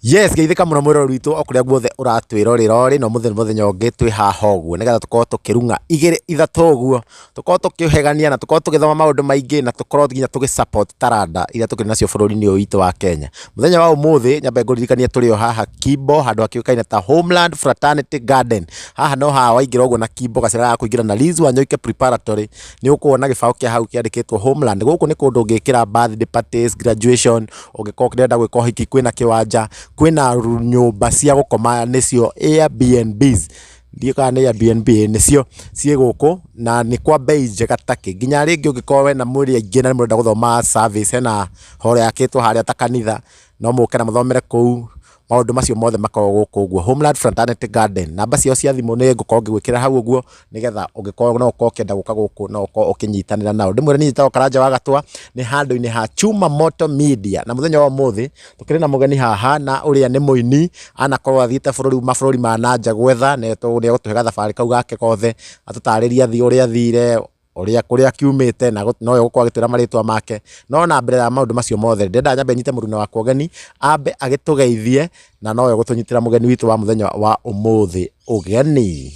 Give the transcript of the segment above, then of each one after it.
Yes, geithika muno mwiro rwitũ okuria guothe uratwirorera ri no muthenya ungi twi haha uguo nigetha tukorwo tukirunga igiri ithatu uguo tukorwo tukihegania na tukorwo tugithoma maundu maingi na tukorwo nginya tugisupport taranda iria tukiri nacio bururi-ini uyu witu wa Kenya. Muthenya wa umuthi nyambe nguririkania turi o haha Kimbo handu hakiukaine ta Homeland Fraternity Garden. Haha no haha waingira uguo na Kimbo gacira ga kuingira na Liz Wanyoike Preparatory ni ukuona gibao kia hau kiandikitwo Homeland. Guku ni kundu ungikira birthday parties, graduation, ungikorwo kirenda gwika uhiki kwina kiwanja, kwina nyumba cia gukoma nicio Airbnbs. Ndiye kana Airbnb nicio cie guku na ni kwa bei njega taki nginya ringi ungikorwo we na mwiri aingi na murenda guthoma service na hore yakitwo haria ta kanitha no muke na muthomere kuu maundu macio mothe makorwo guku uguo Homeland Fraternity Garden. Namba ciao cia thimu ni ngukorwo ngigwikira hau uguo nigetha ungikorwo no ukorwo kenda guka guku no ukorwo ukinyitanira nao. Ndimwire ni nyitago Karanja wa Gatwa ni handu-ini ha Chuma Moto Media na muthenya wa umuthi tukiri na mugeni haha na uria ni muini anakorwo athiite mabũrũri ma nanja gwetha na turia gutuhega thabari kau gake kothe atutariria thi uria thire uria kuria kiumite na no yo gukwa gitwira maritwa make no na mbere ya maundu macio mothe ndenda nyambe nyite muruna wa kogeni ambe agitugeithie na no yo gutunyitira mugeni witu wa muthenya wa umuthi ugeni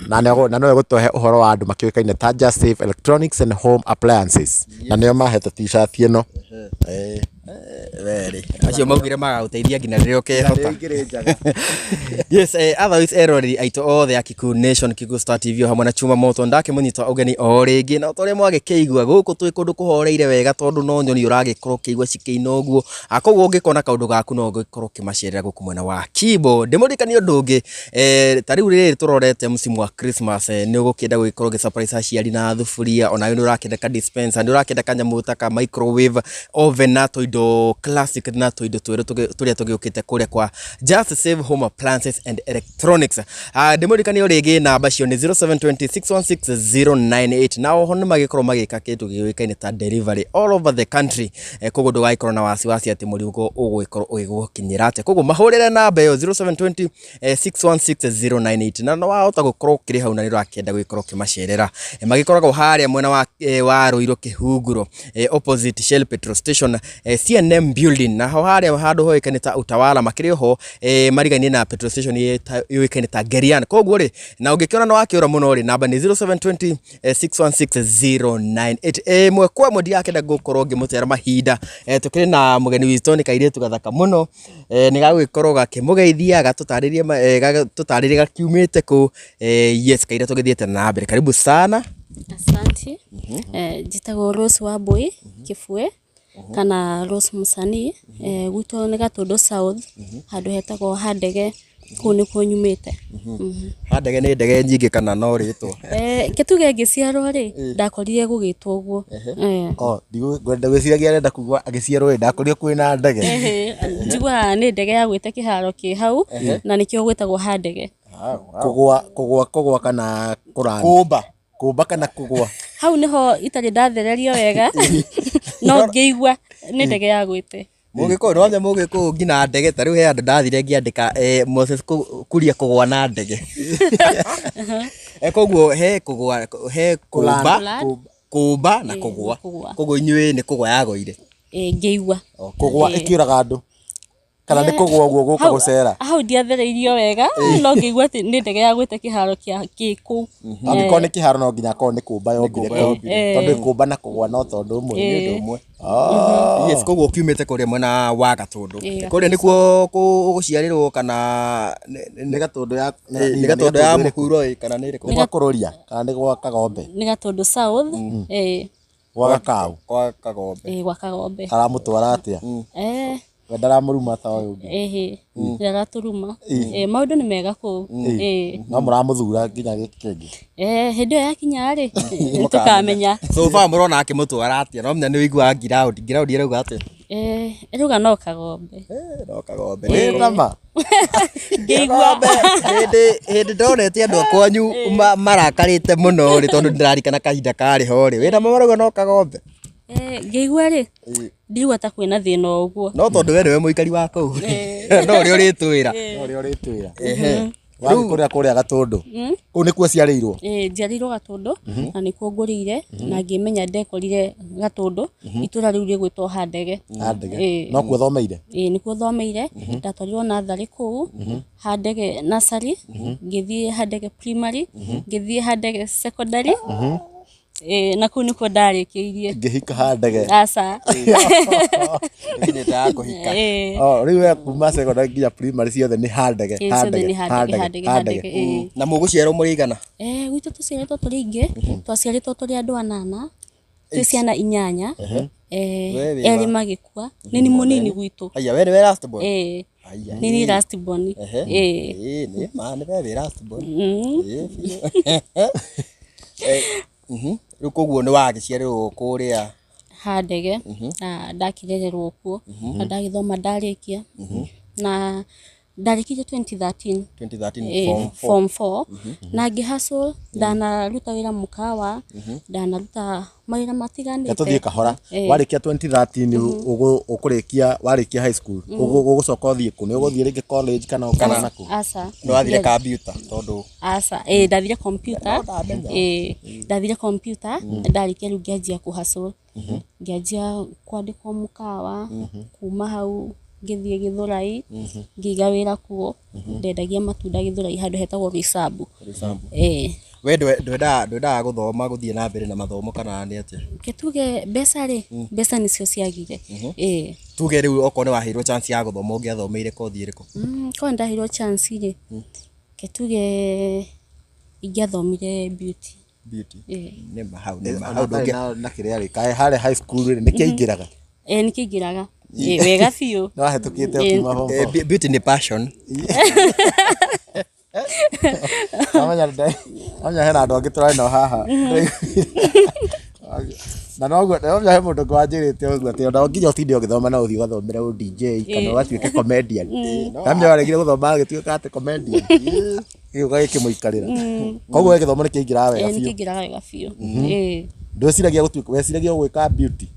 na no yo gutuhe uhoro wa andu makiukaine ta Just Safe Electronics and Home Appliances na nio mahete t-shirt ino Very. Acio maugire magaguteithia ngina ririo kehota. Yes, otherwise erori aito othe Akiku Nation, Kiku Star TV hamwe na Chuma Moto ndake munyita ugeni o ringi na tore mwagikeigua guku twi kundu kuhoreire wega tondu no nyoni uragikorwo kiigua cikiina uguo akoguo ungikona kaundu gaku no ungikorwo kimacerera guku mwena wa Kimbo. Ndimurikani undu ungi ta riu riri turorete musimu wa Christmas ni ugukienda gugikorwo gi surprise aciari na thufuria ona ni urakenda ka dispenser ni urakenda kanyamu ta ka microwave oven na toindo classic na toindo turia tugiukite kuria kwa Just Save Home Appliances and Electronics. Ndimurikani urigi namba cio ni 0726160998 na oho ni magikorwo magika kindu giwikaine ta delivery all over the country. Koguo ndugaikorwo na wasiwasi ati murigo uguikorwo ugigukinyira ate koguo mahurire namba iyo 0726160998 na no wahota gukorwo kiri hau na ni rakenda guikorwo kimacerera magikoragwo haria mwena wa Ruiru Kihunguro opposite Shell petrol station CNM building na haria handu hoikane ta Utawala makiri ho mariganie na petrol station yoikane ta Gerian. Koguo ri na ungikiona no wakiura muno ri namba ni 0726160998 mwe kwa modi yake da gukorwo ngimutera mahinda tukiri na mugeni witu ni kairitu gathaka muno ni gagwikorwo gakimugeithia gatutaririe gakiumite ku yes kairitu githiete na mbere. Karibu sana. Asante. Jitago Rose Wambui Kifue kana Rose Musani gwito ni Gatundu South handu hetagwo Handege kuni kunyumite. Handege ni ndege nyingi kana no ritwo kituge ngiciarwo ri ndakorire gugitwo uguo ngwenda gwiciragia arenda kugwa agiciarwo ndakorire kwina ndege njigua ni ndege ya gwite kiharo ki hau na nikio gwitagwo Handege. Kugwa kana kurani kumba kana kugwa hau niho itari ndathererio wega no ngeigua ni ndege ya gwite mugiko no nya mugiko ngina ndege ta riu he andu ndathire ngiandika Moses kuria kugwa na ndege koguo he kugwa he kumba na kugwa koguo inywe ni kugwa yagoire ngeigua kugwa ikiuraga andu kana ni kugwa uguo guka gucera hau ndiathereirio wega no ngeigua ati ni ndege ya gwite kiharo kia kiku angiko ni kiharo no nginya ko ni kumba yombire tondu kumba na kugwa no tondu umwe ni ndu umwe yes koguo kiumite kuria mwena wa Gatundu kuria nikuo uguciarirwo kana ni Gatundu ya muhuro kana ni riko kwa kuroria kana ni gwa Kagombe ni Gatundu South gwa Gakau kwa Kagombe gwa Kagombe aramutwara atia wendara muruma ta uyu yaga turuma maundu ni mega ku no muramuthura nginya gikingi hindi yo yakinya ri tukamenya so far murona akimutwara atia no menya ni wigua ground irauga atia eruga no Kagombe no Kagombe nama ngeigua hindi ndorete andu akwanyu marakarite muno ri tondu ndirarikana kahinda kari ho ri wina mamarauga no Kagombe ngeigua ri ndigua ta kwina thina uguo no tondu we niwe muikari wa kuu no ri uritwira Wagikuria kuria Gatundu. Kuu nikuo ciarĩirwo. Njiarĩirwo Gatundu na nikuo ngũrĩire na ngĩmenya ndekorire Gatundu itũra rĩu rĩgwĩtwo Handege. Handege. No kuo thomeire? Nikuo thomeire. Ndatwarirwo natharĩ kũu Handege nursery, ngĩthiĩ Handege primary, ngĩthiĩ Handege secondary. Na kuu nikuo ndarĩkĩirie. Ngĩhika Handege. Aca. Nĩ ta kũhika. Rĩu we kuma secondary nginya primary ciothe nĩ Handege. Handege. Na mũgũciarwo mũrĩigana? Gwitũ tũciarĩtwo tũrĩ aingĩ, twaciarĩtwo tũrĩ andũ 8, twĩ ciana 8, erĩ magĩkua. Nĩ mũnini gwitũ. Aya we nĩwe last born? Nĩ niĩ last born. Nĩ we last born. Rĩu koguo nĩ wagĩciarĩrwo kũrĩa Handege na ndakĩrererwo kuo na ndagĩthoma ndarĩkia na ndarĩkirie 2013 form 4 na ngĩhustle, ndanaruta wĩra mũkawa, ndanaruta mawĩra matiganĩte. Tũthiĩ kahora. Warĩkia 2013 ũkũrĩkia, warĩkia high school ũgũcoka ũthiĩ kũ? Nĩ ũgũthiĩ rĩngĩ college kana ũkana nakũ? Aca. Nĩ wathire computer tondũ? Aca, ndathire computer. Ndathire computer, ndarĩkia rĩu ngĩanjia kũhustle. Ngĩanjia kwandĩkwo mũkawa, kuma hau ngĩthiĩ Gĩthũrai, ngĩiga wĩra kuo, ndendagia matunda Gĩthũrai handũ hetagwo Roysambu. We ndwendaga gũthoma gũthiĩ na mbere na mathomo kana nĩ atĩa? Tuge mbeca-rĩ, mbeca nĩcio ciagire. Tuge rĩu okorwo nĩ waheirwo chance ya gũthoma ũngĩathomeire kothi ĩrĩkũ? Korwo ndaheirwo chance-rĩ, tuge ingĩathomire beauty. Nĩma hau na kĩrĩa rĩ kaĩ harĩa high school rĩ nĩkĩaingĩraga? Nĩkĩaingĩraga. Wega biũ. No hĩtũkĩte ũkiuma form 4. Beauty nĩ passion. Amenya hena andũ angĩ tũrarĩ nao haha. Na noguo he mũndũ ngwanjĩrĩte ũguo atĩ ona nginya ũtinde ũgĩthoma na ũthiĩ ũgathomera DJ kana ũgatuĩke comedian. Kamenya waregire gũthoma agĩtuĩka atĩ comedian. Gĩuka gĩkĩmũikarĩra. Koguo we gĩthomo nĩkĩaingĩraga wega biũ. Nĩkĩaingĩraga wega biũ. Ndwĩciragia gũtuĩka, weciragia gwĩka beauty?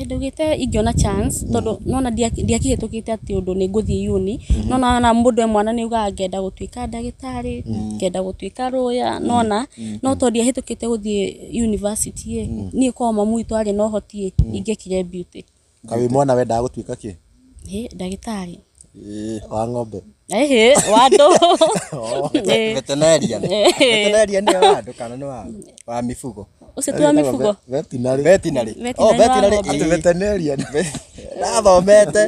Ndugite ingĩona chance tondũ nona ndiakĩhĩtũkĩte atĩ ũndũ nĩ ngũthiĩ uni, nona mũndũ mwana nĩ ugaga ngenda gũtuĩka ndagĩtarĩ, ngenda gũtuĩka lawyer, nona no tondũ ndiahĩtũkĩte gũthiĩ university niĩ kwa mamu witũ arĩ na ũhoti ingĩkire beauty. Kaĩ mwana wendaga gũtuĩka kĩ? Ndagĩtarĩ wa ng'ombe. Wa andũ. Veterinarian. Veterinarian nĩ wa andũ kana nĩ wa mifugo? Ũcio tu wa mifugo. Veterinary. Veterinary. Ati veterinarian. Ndathomete.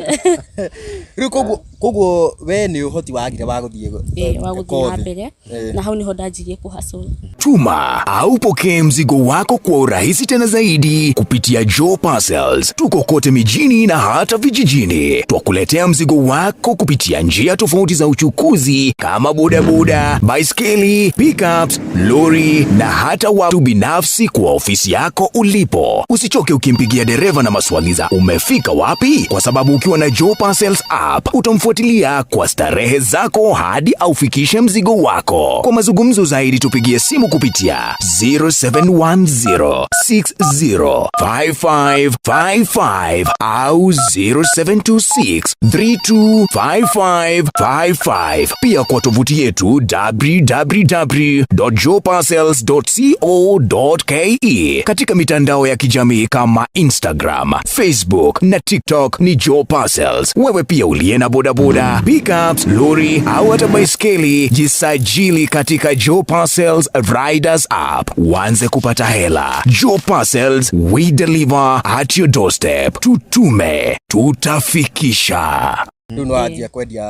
Rĩu koguo we nĩ ũhoti wagire wa gũthiĩ na mbere na hau niho ndanjirie kuhustle. Tuma au pokee mzigo wako kwa urahisi tena zaidi kupitia Joe Parcels. Tuko kote mijini na hata vijijini. Twakuletea mzigo wako kupitia njia tofauti za uchukuzi kama bodaboda, baiskeli, pickups, lori na hata watu binafsi kwa ofisi yako ulipo. Usichoke ukimpigia dereva na maswali za umefika wapi, kwa sababu ukiwa na Joe Parcels app utamfuatilia kwa starehe zako hadi aufikishe mzigo wako. Kwa mazungumzo zaidi tupigie simu kupitia 0710605555 au 0726325555. Pia kwa tovuti yetu www.joeparcels.co.ke. Katika mitandao ya kijamii kama Instagram, Facebook na TikTok ni Joe Parcels. Wewe pia uliye na bodaboda, pickups, lori au hata baiskeli, jisajili katika Joe Parcels Riders app. Uanze kupata hela. Joe Parcels, we deliver at your doorstep. Tutume, tutafikisha. Rĩu nĩ wanjia kwendia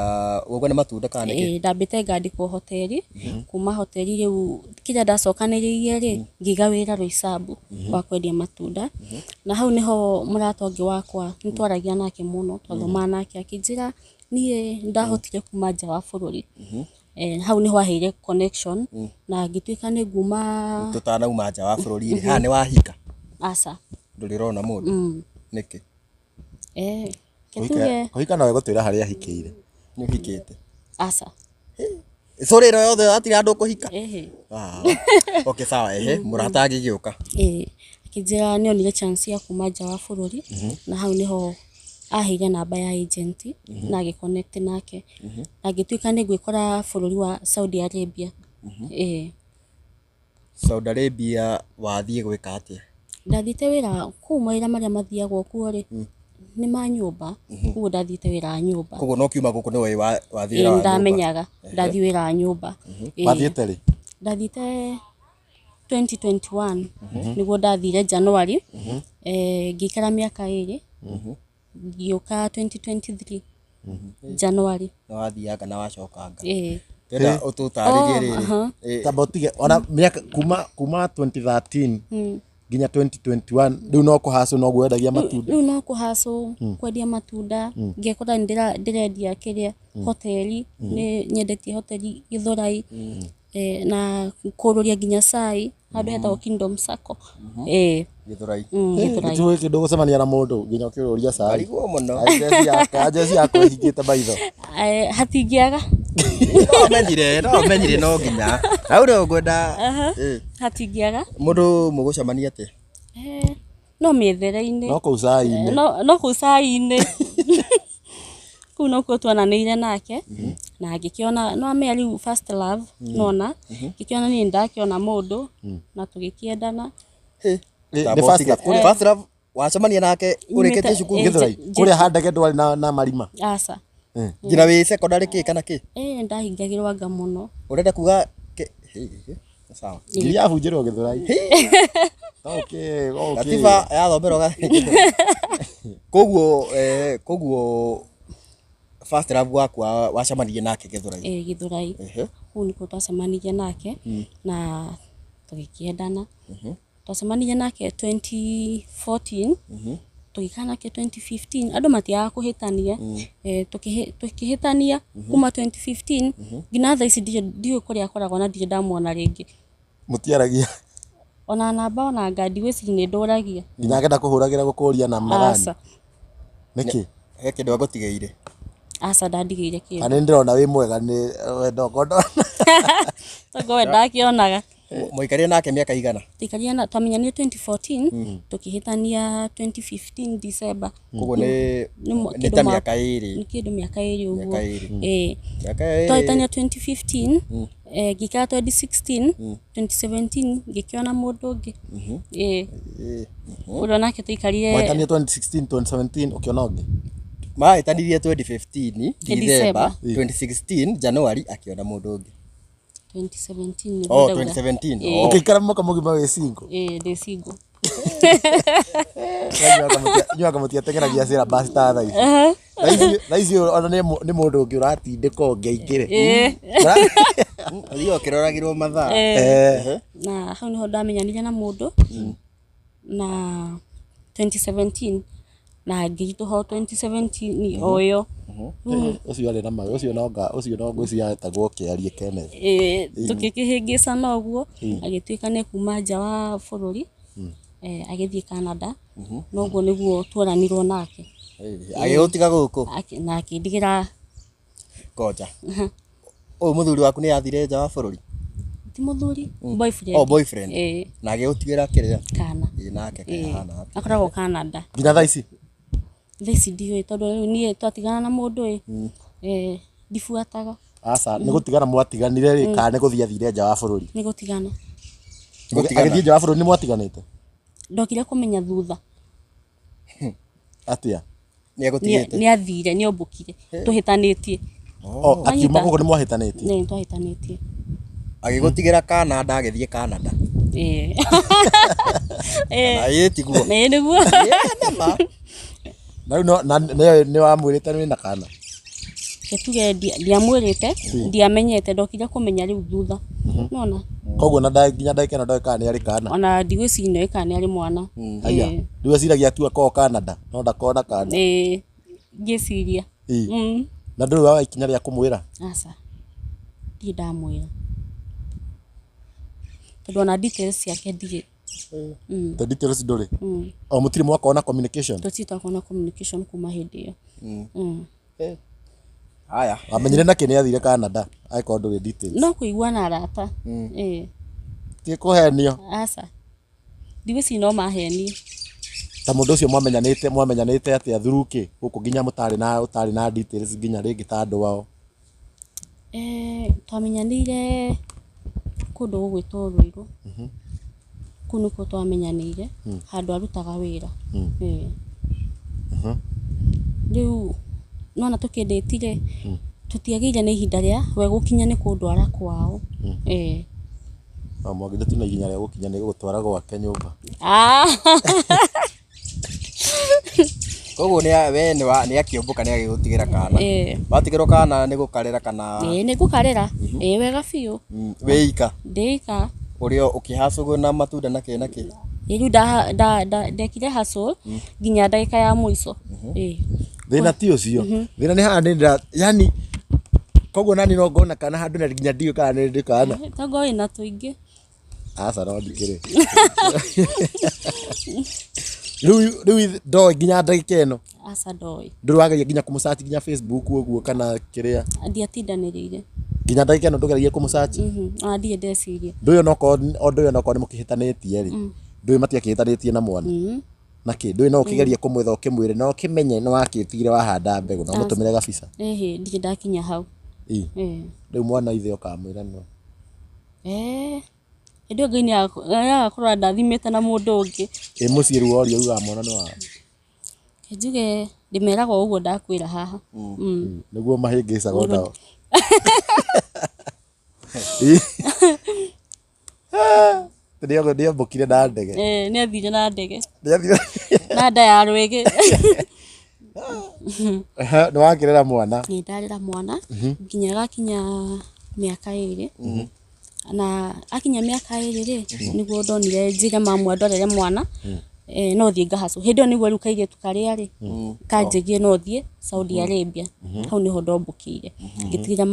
ũguo nĩ matunda kana nĩkĩ? Ndambĩte ngandĩkwo hoteli, kuma hoteli rĩu kĩrĩa ndacokanĩrĩirie rĩ ngĩiga wĩra Roysambu wa kwendia matunda, na hau nĩho mũrata ũngĩ wakwa nĩtwaragia nake mũno, twathomaga nake akĩnjĩra niĩ ndahotire kuma nja wa bũrũri. Hau nĩho aheire connection na ngĩtuĩka nĩ nguma. Tũtanauma nja wa bũrũri haha nĩ wahika? Aca. Ndũrĩrona mũndũ? Nĩkĩ? Kũhika nawe gũtwĩra harĩa ahikĩire. Nĩ ũhikĩte? Aca. Sorry ĩno yothe atiri andũ kũhika? Okay sawa mũrata agĩgĩũka. Akĩnjĩra nĩonire chance ya kuma nja wa bũrũri na hau nĩho aheire namba ya agent na agiconnect nake na ngituika ni gwikora bururi wa Saudi Arabia. Saudi Arabia wathie gwika atia? Ndathite wira kuu mawira maria mathiagwo kuo ri ni ma nyumba kuo ndathite wira wa nyumba koguo no kiuma guku ni we wathie wira wa nyumba ndamenyaga ndathie wira wa nyumba wathiete ri ndathite 2021 niguo ndathire January ngikara miaka 2 ngioka 2023 January na wathiaga na wacokanga tenda ututaririe riri tabotige ona miaka kuma 2013 nginya 2021 riu no kuhaso no gwendagia matunda riu no kuhaso kwendia matunda ngekora ndirendia kiria hoteli ni nyendetie hoteli Githurai na kururia nginya cai handu hetagwo Kingdom Sacco Githurai tuwe kindu gucemania na mundu nginya ukiruria cai ariguo muno ajesi yako hingite maitho hatingiaga no menyire no nginya au ndo ngwenda hatingiaga mundu mugucemania atia no methere-ini no kuu cai-ini no kuu cai-ini kuu no kuo twananĩire nake na ngĩkĩona no amea rĩu first love nona ngĩkĩona ni ndakiona mũndũ na tũgĩkĩendana first love wacemania nake ũrĩkĩtie cukuru Githurai kuria handege ndwari na marima aca nginya wĩ secondary kĩ kana kĩ ndahingagĩrwo anga mũno urenda kuga sawa ngiri yabunjĩrwo Githurai okay katiba yathomerwo koguo first love wakwa wacemanirie nake Githurai Githurai kuu nĩkuo twacemanirie nake na tũgĩkĩendana twacemanirie nake 2014 tũgĩikara nake 2015 andũ matiaga kũhĩtania tũkĩhĩtania kuma 2015 nginya thaa ici ndiũĩ kũrĩa akoragwo na ndirĩ ndamuona rĩngĩ mutiaragia ona namba ona ngadi wĩciri nĩ ndũragia nginya ngenda kũhũragĩra gũkũria na magani nĩkĩ he kĩndũ agũtigĩire aca ndandigĩire kĩndũ kana ndĩrona wĩ mwega nĩ wendo ngondo tongo we ndakĩonaga mũikarire nake mĩaka igana tũikarire twamenyanire 2014 tũkĩhĩtania 2015 December koguo nĩ ta mĩaka ĩrĩ nĩ kĩndũ mĩaka 2 ũguo mĩaka ĩrĩ twahĩtania 2015 ngĩikara 2016 2017 ngĩkĩona mũndũ ũngĩ ũrĩa nake tũikarire mwahĩtania 2016 2017 ũkĩona ũngĩ mahĩtanirie 2015 December 2016 January akĩona mũndũ ũngĩ 2017 2017 ũkĩikara mwaka mũgima wĩ single ndĩ single nyuaga mũtiateng'eragia cĩra basi ta thaa ici ona nĩ mũndũ ũngĩ ũratindĩka ũngĩaingĩre ũthiĩ ũkĩroragĩrwo mathaa na hau nĩho ndamenyanire na mũndũ na 2017 na ngĩritũha 2017 oyo ũcio arĩ na maĩ ũcio no ngwĩciria etagwo Kĩarie Kenneth tũkĩkĩhĩngĩcana ũguo agĩtuĩka nĩ kuma nja wa bũrũri agĩthiĩ Canada noguo nĩguo tuoranirwo nake agĩgũtiga gũkũ na akĩndigĩra koja ũyũ mũthuri waku nĩ yathire nja wa bũrũri ti mũthuri boyfriend na agĩgũtigĩra kĩrĩa kana nake kahana akoragwo Canada nginya thaa ici ndiũĩ tondũ rĩu niĩ twatigana na mũndũ ndibuataga aca nĩ gũtigana mwatiganire rĩ kana nĩ gũthiĩ athire nja wa bũrũri nĩ gũtigana agĩthiĩ nja wa bũrũri nĩ mwatiganĩte ndokire kũmenya thutha atĩa nĩ athire nĩ ombũkire tũhĩtanĩtie akiuma gũkũ nĩ mwahĩtanĩtie nĩ twahĩtanĩtie agĩgũtigĩra Canada agĩthiĩ Canada na tiguo nĩguo na rĩu nĩ wamwĩrĩte nĩ na kana tuge ndiamwĩrĩte ndiamenyete ndokire kũmenya rĩu thutha nona koguo nginya ndagĩka ĩno ndoĩ kana nĩ arĩ kana ona ndigwĩciria nĩoĩ kana nĩ arĩ mwana rĩu eciragia tu akorwo Canada no ndakona kana ngĩciria na ndũrĩ wa ikinya rĩa kũmwĩra aca ndirĩ ndamwĩra tondũ ona details ciake ndirĩ the details ndũrĩ o mũtirĩ mwakona communication tũtirĩ twakona communication kuma hĩndĩ ĩyo haya wamenyire nake nĩ athire Canada agĩkorwo ndũrĩ details no kũiguana arata ti kũhenio aca ndigwĩciria no mahenie ta mundu ucio mwamenyanite atia thuruki guku nginya utari na details nginya ringi ta andu wao twamenyanire kundu gugwitwo Ruiru kuu nikuo twamenyanire handu arutaga wira riu nona tukindetire tutiagire na ihinda ria we gukinya ni kundwara kwao mwagire tu na ihinya ria gukinya ni gutwara gwake nyumba koguo we ni akiumbuka ni agigutigira kana watigirwo kana ni gukarera kana ni gukarera wega biu wika ndika urio ukihacugwo na matunda na kenake riu ndekire haso nginya ndagika ya mwiso thina ti ucio thina ni hana yani koguo nani no ngona kana handu na nginya ndio kana ndi kana togo ina tuingi asa no ndikire riu ndoi nginya ndagika ino asa ndoi ndurwageria nginya kumusearch nginya Facebook uguo kana kiria ndiatindanirire nginya ndagika ino ndugeragia kumusearch ndie ndeciria nduyo noko ni mukihitanitie ri nduyo matiakihitanitie na mwana naki nduyo no kigeria kumwetha ukimwire no kimenye no wakitigire wahanda mbegu no mutumire gabisa ndie ndakinya hau riu mwana ithe ukamwira no ndio ngini ya kurwa ndathimite na mundu ungi muciiri wori uga mwana no wa njuge ndimeraga uguo ndakwira haha niguo mahingica gonda ndio mbukire na ndege ni athire na ndege na nda ya rwege ni wakirera mwana ni ndarera mwana nginya gakinya miaka 2 na akinya miaka 2 ri niguo ndonire njire mamu andorere mwana no thie ngahacu hindio niguo riu kaire tukaria ri kanjigie no thie Saudi Arabia hau niho ndombukire ngitigira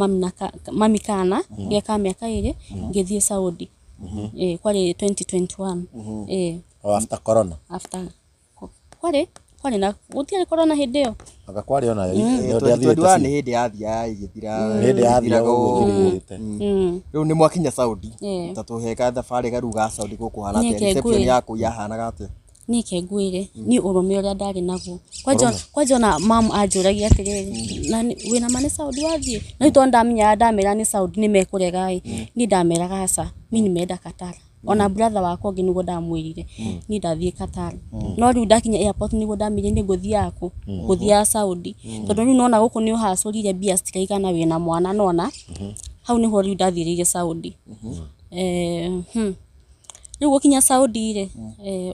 mami kana geka miaka 2 ngithie Saudi kwari 2021 after corona kwari na gutiari corona hindi yo akakwari ona ni hindi yathia igithira riu ni mwakinya Saudi tatuheka thabari garuga Saudi guku hana reception yaku yahanaga atia ni kengwire ni urume uria ndari naguo kwanja na mam anjuragia atiriri na wina mane Saudi wathie no ito ndamera ni Saudi ni mekuregai ni ndameraga aca mini menda Qatar ona brother wakwa ngi niguo ndamwirire ni ndathie Qatar no riu ndakinya airport niguo ndamire ni guthia Saudi tondu riu nona guku ni uhacurire bia citiraigana wina mwana nona hau niho riu ndathirire Saudi riu gukinya Saudi ri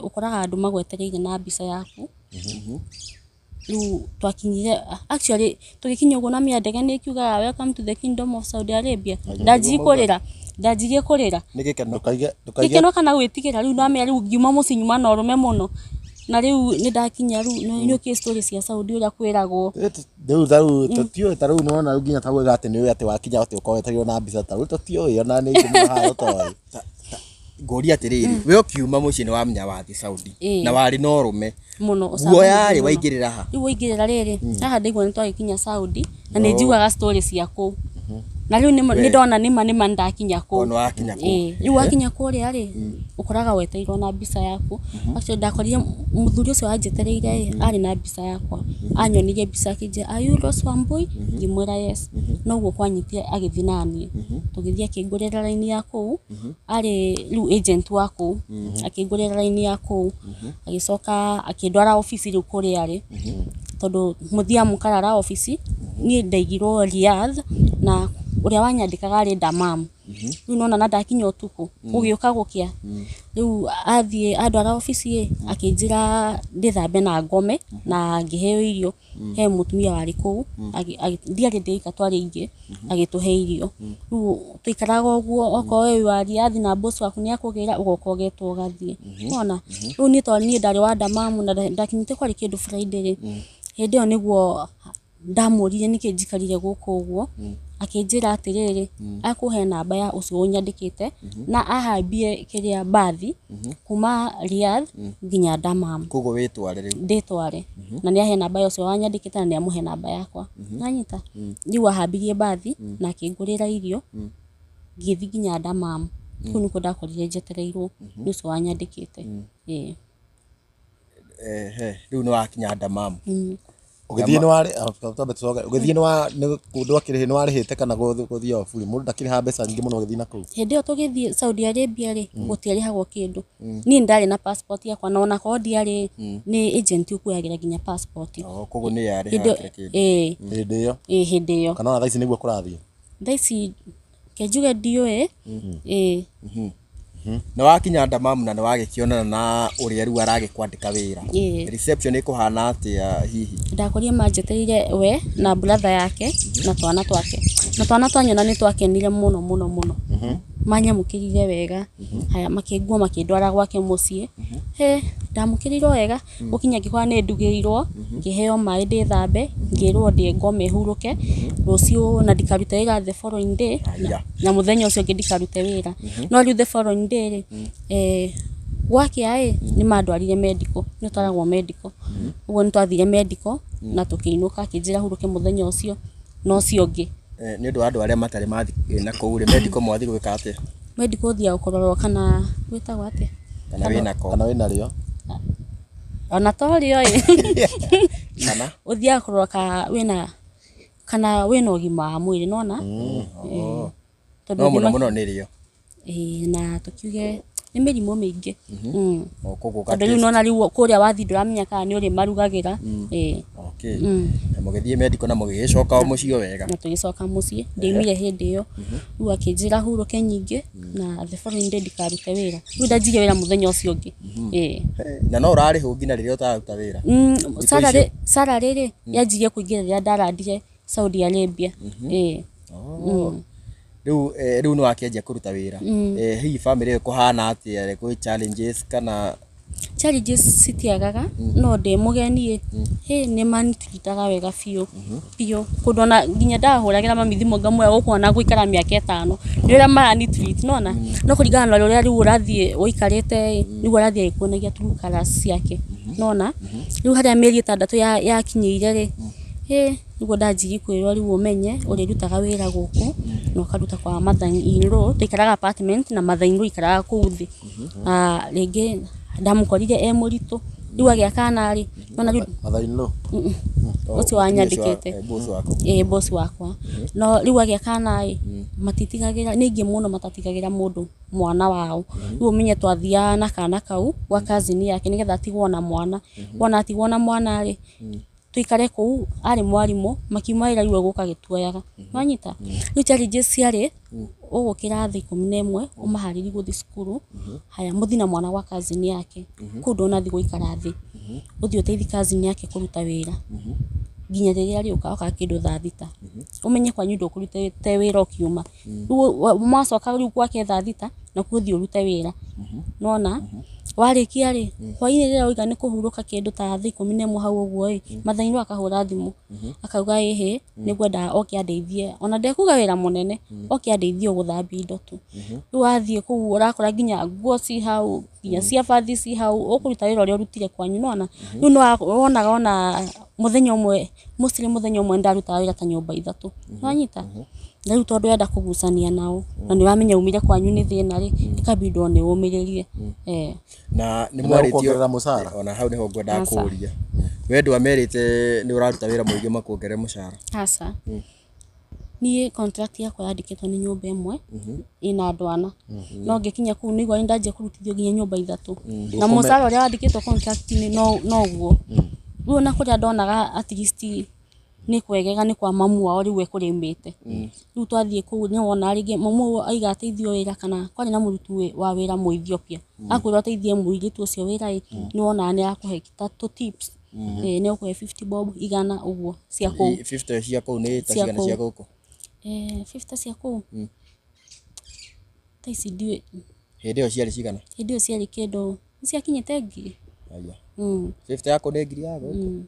ukoraga andu magwetereire na mbica yaku riu twakinyire actually tugikinya uguo na mia ndege ni kiuga welcome to the kingdom of Saudi Arabia ndajirie kurira ndukaiga kana gwitigira riu na mia riu ngiuma muci nyuma na urume muno na riu ni ndakinya riu ni uki story cia Saudi uria kwiragwo riu tutio ta riu nona nginya tagwe ati ni ati wakinya ati ukowetereire na mbica ta riu tutio yo na ni ngimaha toi ngori atiriri we ukiuma muci ni wamenya wathi Saudi na wari no rume muno guoya ri waingirira ha riu waingirira riri haha ndigwa ni twagikinya Saudi na ni njugaga story cia ku na riu ni ndona nima ndakinya ku ono akinya ku riu wakinya kuria ri ukoraga weteirwo na mbica yaku acio ndakorire muthuri ucio anjetereire ari na mbica yakwa anyonirie mbica akije are you Rose Wambui ngimwira yes no guo kwanyitie agithinani tugithia kingurira line yaku ari riu agent waku akingurira line yaku agicoka akindwara office riu kuria ari tondu muthia mukarara office ni ndaigirwo Riyadh na uria wanyandikaga ari Damam riu nona na ndakinya utuku ugiuka gukia riu athie andwara office akinjira ndithambe na ngome na ngiheo irio he mutumia wari ku ndiari ndeika twari ingi agituhe irio riu tuikaraga uguo oko we wari athi na boss waku ni akugira ugoka ugetwo gathie ona riu ni to ni ndari wa Damam na ndakinyite kwari kindu Friday hindi yo niguo ndamurire nikinjikarire guku uguo akinjira atiriri akuhe namba ya ucio unyandikite na ahambie kiria bathi kuma Riyadh nginya Damam kugo witware riu nditware na ni ahe namba ucio wanyandikite na ni amuhe namba yakwa nanyita riu ahambirie bathi na akingurira irio ngithi nginya Damam kunu ko ndakorire njetereirwo ni ucio wanyandikite riu ni wakinya Damamu Ugithie ni wari tambe tucoke ugithie ni kundu akirihi ni warihite kana guthia ofuri mundu ndakiriha mbeca nyingi muno ugithie na kuu hindi yo tugithie Saudi Arabia ri gutiarihagwo kindu ni ndari na passport yakwa na ona ko ndiari ni agent ukuyagira ginya passport koguo ni yari kindu hindi yo kana ona thaici niguo kurathie thaici kejuge ndiwe na wakinya Damamu na wagikionana na uria riu aragikwandika wira reception ikuhana atia hihi ndakoria manjeteire we na brother yake na twana twanyona ni twakenire muno manyamukirire wega haya makigwa makindwara gwake mucii ndamukiriro wega gukinya ngikora ni ndugirirwo ngiheo mai ndi thambe ngirwo ndi ngome huruke rucio na ndikarute wira the following day na muthenya ucio ngikarute wira no riu the following day gwake ni mandwarire medical ni twaragwo medical uguo ni twathire medical na tukiinuka kinjira huruke muthenya ucio no cio ngi ni ndu andu aria matari mathi na kuure medical mwathi gwika atia medical thia ukororwo kana gwitagwo atia kana wina rio ona torio kana uthia kurorwo kana wina ugima wa mwiri nona no muno ni rio na tukiuge ni mirimo mingi tondu riu nona riu kuria wathi nduramenya kana ni uri marugagira mugithie medical na mugicoka mucio wega na tugicoka mucie ndimire hindi yo riu akinjira huruke nyingi na the following day ndikarute wira riu ndanjire wira muthenya ucio ngi na no urari hu ngina riria utaruta wira salary ri yanjirie kuingira riria ndarandire Saudi Arabia riu ni wakianjia kuruta wira hihi family kuhana atia kwi challenges kana challenges citiagaga no ndi mugeni ni manitutaga wega biu kundona nginya ndahuragira mami thimo ngamwe gukona guikara miaka 5 ni ura mani treat nona no kuringana na uria riu urathie uikarite riu urathie ikuonagia tu colors yake nona riu haria mieri 6 ya kinyiire ri niguo ndanjiri kwirwo riu umenye uri rutaga wira guku no karuta kwa mother-in-law tuikaraga apartment na mother-in-law ikaraga kuu thi ringi ndamukorire muritu riu agiakana ri nona riu mother-in-law ucio wanyandikite boss wakwa no riu agiakana matitigagira ningi muno matatigagira mundu mwana wao riu umenye twathia na kana kau gwa cousin yake nigetha atigwo na mwana wona atigwo na mwana ri tuikare kuu ari mwarimu makiumaira riu guka gituoyaga wanyita riu challenges ciari ugukira thi 11 umahariri guthi cukuru haya muthina mwana wa cousin yake kundu na thi guikara thi uthi uteithia cousin yake kuruta wira ginya riria riuka kindu thaa 6 umenye kwa nyundo kurute wira ukiuma riu macoka riu gwake thaa 6 na kuthi urute wira nona warikia ri hwaini rira uiga ni kuhuruka kindu ta thi 11 hau uguo mathaini akahura thimu akauga ni gwenda oke andeithie ona ndekuga wira munene oke andeithie guthambia indo tu riu athie ku urakora ginya nguo ci hau ginya cia bathi ci hau ukuruta wira uria urutire kwanyu nona riu no wonaga ona muthenya umwe musiri muthenya umwe ndaruta wira ta nyumba 3 wanyita na riu tondu enda kugucania nao na ni wamenya umire kwanyu ni thina ri ikabindo ni umiririe na ni mwaritio mucara ona hau niho ngwenda kuria wendu amerite ni uraruta wira muingi makuongere mucara hasa ni contract yakwa yandikitwo ni nyumba imwe ina andwana no ngikinya kuu nigwa ndaje kurutithio ginya nyumba 3 na mucara uria wandikitwo contract ni no guo riu na kuria ndonaga at least ni kwegega ni kwa mamu wao riu ekurimite riu twathie kuu ni wona ringi mamu aiga ateithio wira kana kwani na murutu wa wira mu Ethiopia akwira ateithie muiritu ucio wira ni wona ni akuhekita to tips ni ukuhe 50 bob igana uguo cia kuu 50 cia kuu ni tacigana cia guku 50 cia kuu taisi ndiwe hindi yo ciari cigana hindi yo ciari kindu cia kinyete ngiri aya 50 yako ni ngiri ya guku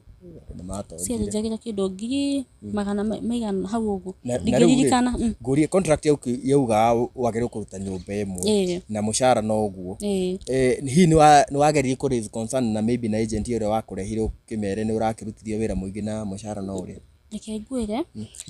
cia njagira kindu ngiri magana maigana hau uguo ndigiririkana nguri contract yauga wagire kuruta nyumba imwe na mushara no uguo hi ni wageririe ku raise concern na maybe na agent ire wakurehire ukimere ni urakirutithio wira muingi na mushara no uri reke ngwire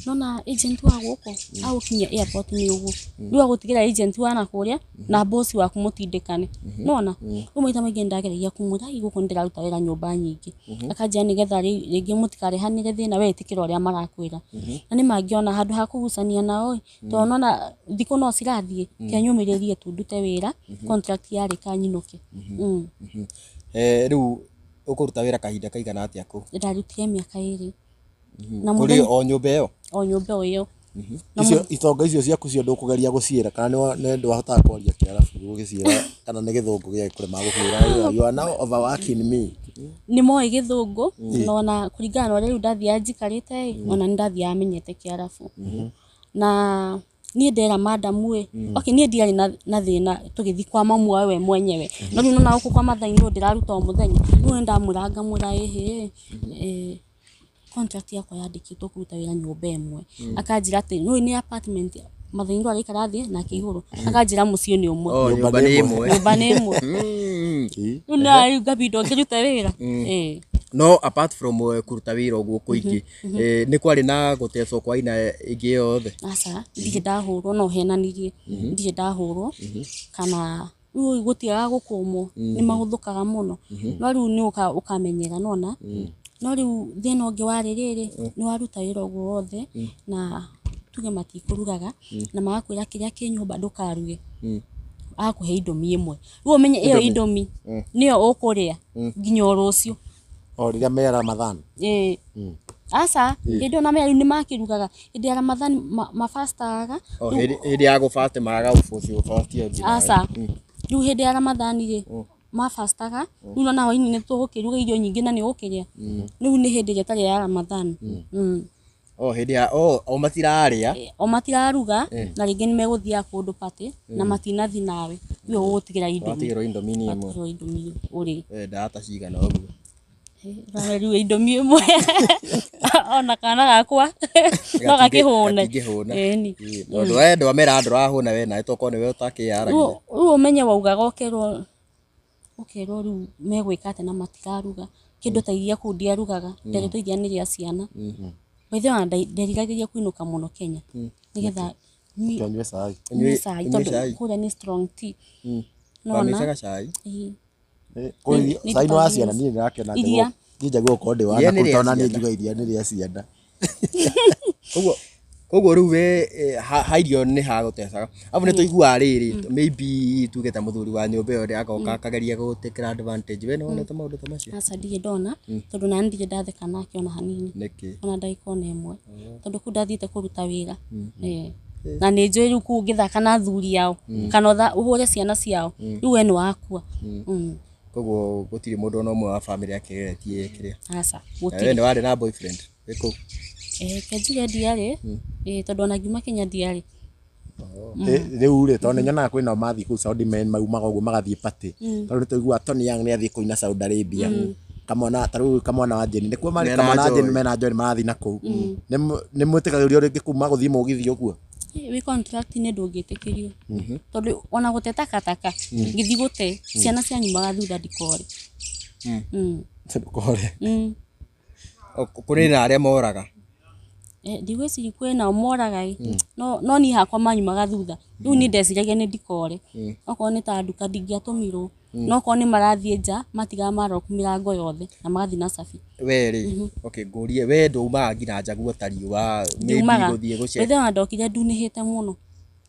nona agent wa guko au kinya airport ni ugu ndu agutigira agent wa na kuria na boss waku mutindikane nona umaita maingi ndageragia kumura iguko ndiraruta wira nyumba nyingi akajia nigetha ringi mutikare hanire thina we tikira uria marakwira na ni mangiona handu ha kugucania nao to nona thiko no cirathie kenyumiririe tu ndute wira contract yari kanyinuke riu ukuruta wira kahinda kaigana atia ku ndarutire miaka 2 na muri o nyumba iyo iyo icio itonga icio ciaku cio ndukugeria guciira kana ne ndwahota kwaria Kiarabu gugiciira kana ne githungu gia kurema gukwira you are now overworking me ni moe githungu nona kuringana na riu ndathia njikarite ona ndathia amenyete Kiarabu na nie ndera madam we okay nie ndiari na thina tugithi kwa mamu we mwenyewe no riu nona uko kwa mathaindu ndiraruta o muthenya niwe ndamuranga murai contract yakwa yandikitwo kuruta wira nyumba imwe akanjira ati no ni apartment mathaindu ari karathi na kiguru akanjira mucio ni umwe nyumba ni imwe una gabido ngiruta wira no apart from kuruta wira oguo kuingi ni kwari na gutecwo kwa ina ingi yothe asa ndije ndahurwo no henanirie ndije ndahurwo kana uyu gutiaga gukumo ni mahuthukaga muno no riu ni ukamenyera nona no riu thina ungi wari riri ni waruta wira oguo wothe na tuge matikururaga na magakwira kiria ki nyumba ndukaruge akuhe indomi imwe riu umenye iyo indomi niyo ukuria nginya rucio o riria me Ramadhan asa ndio na me ni makirugaga ndi Ramadhan mafastaga hindi ya gufast maga ufucio fast asa riu hindi ya Ramadhan ri mafastaga riu na waini ni tugukiruga irio nyingi na ni ukiria riu ni hindi jetari ya Ramadhan hindi ya o matiraria o matiraruga na ringi ni meguthia kundu pati na matinathi nawe riu ugutigira indomi ni imwe uri data cigana oguo riu indomi imwe ona kana gakwa no gakihune ndu endo amera ndurahuna we na itoko ni we utakiyaragia riu umenye waugaga okerwo riu megwikate na matiraruga kindu ta iria ku ndiarugaga ndereto iria ni ria ciana baithe wa nderiragiria kuinuka muno Kenya nigetha nywe sai tondu kuria ni strong tea nona cai sai no aciana ni ndakena ndego njagwo konde wa na kutona ni njuga iria ni ria ciana koguo riu we hairio ni ha gutecaga abu ni tuigua riri maybe tugeta muthuri wa nyumba iyo ri agoka akageria gutekera advantage we no one ta maundu ta macio asa ndige ndona tondu na ndije ndatheka nake ona hanini ona ndaikona imwe tondu ku ndathite kuruta wira na ni njui riu ku ngithaka na athuri yao kana uhure ciana ciao riu we ni wakua koguo gutiri mundu no mwe wa family akiretie kiria asa gutiri ni wari na boyfriend wiko kejire diari tondu ona ngiuma Kenya diari riu ri tondu nyona kwina mathi ku Saudi men maumaga uguo magathie party tondu tuigua Tony Young ni athie kuina Saudi Arabia kamona taru kamona wa Jeni ni kwa mari kamona Jeni mena Jeni marathi na ku ni mwitikagirio ringi kuma guthie mugithi uguo we contract ni ndungitikirio tondu ona guteta kataka ngithi gute ciana cia nyumaga thutha ndikore ndikore kuri na aria moraga ndigwiciri kwina moraga no ni hakwa manyumaga thutha riu ni ndeciragia ni ndikore okorwo ni ta nduka ndingiatumirwo no korwo ni marathie nja matigaga maroku mirango yothe na magathi na cabi weri okay ngurie we ndaumaga nginya nja guota riua maybe guthie guce wethe wa ndokire ndunihite muno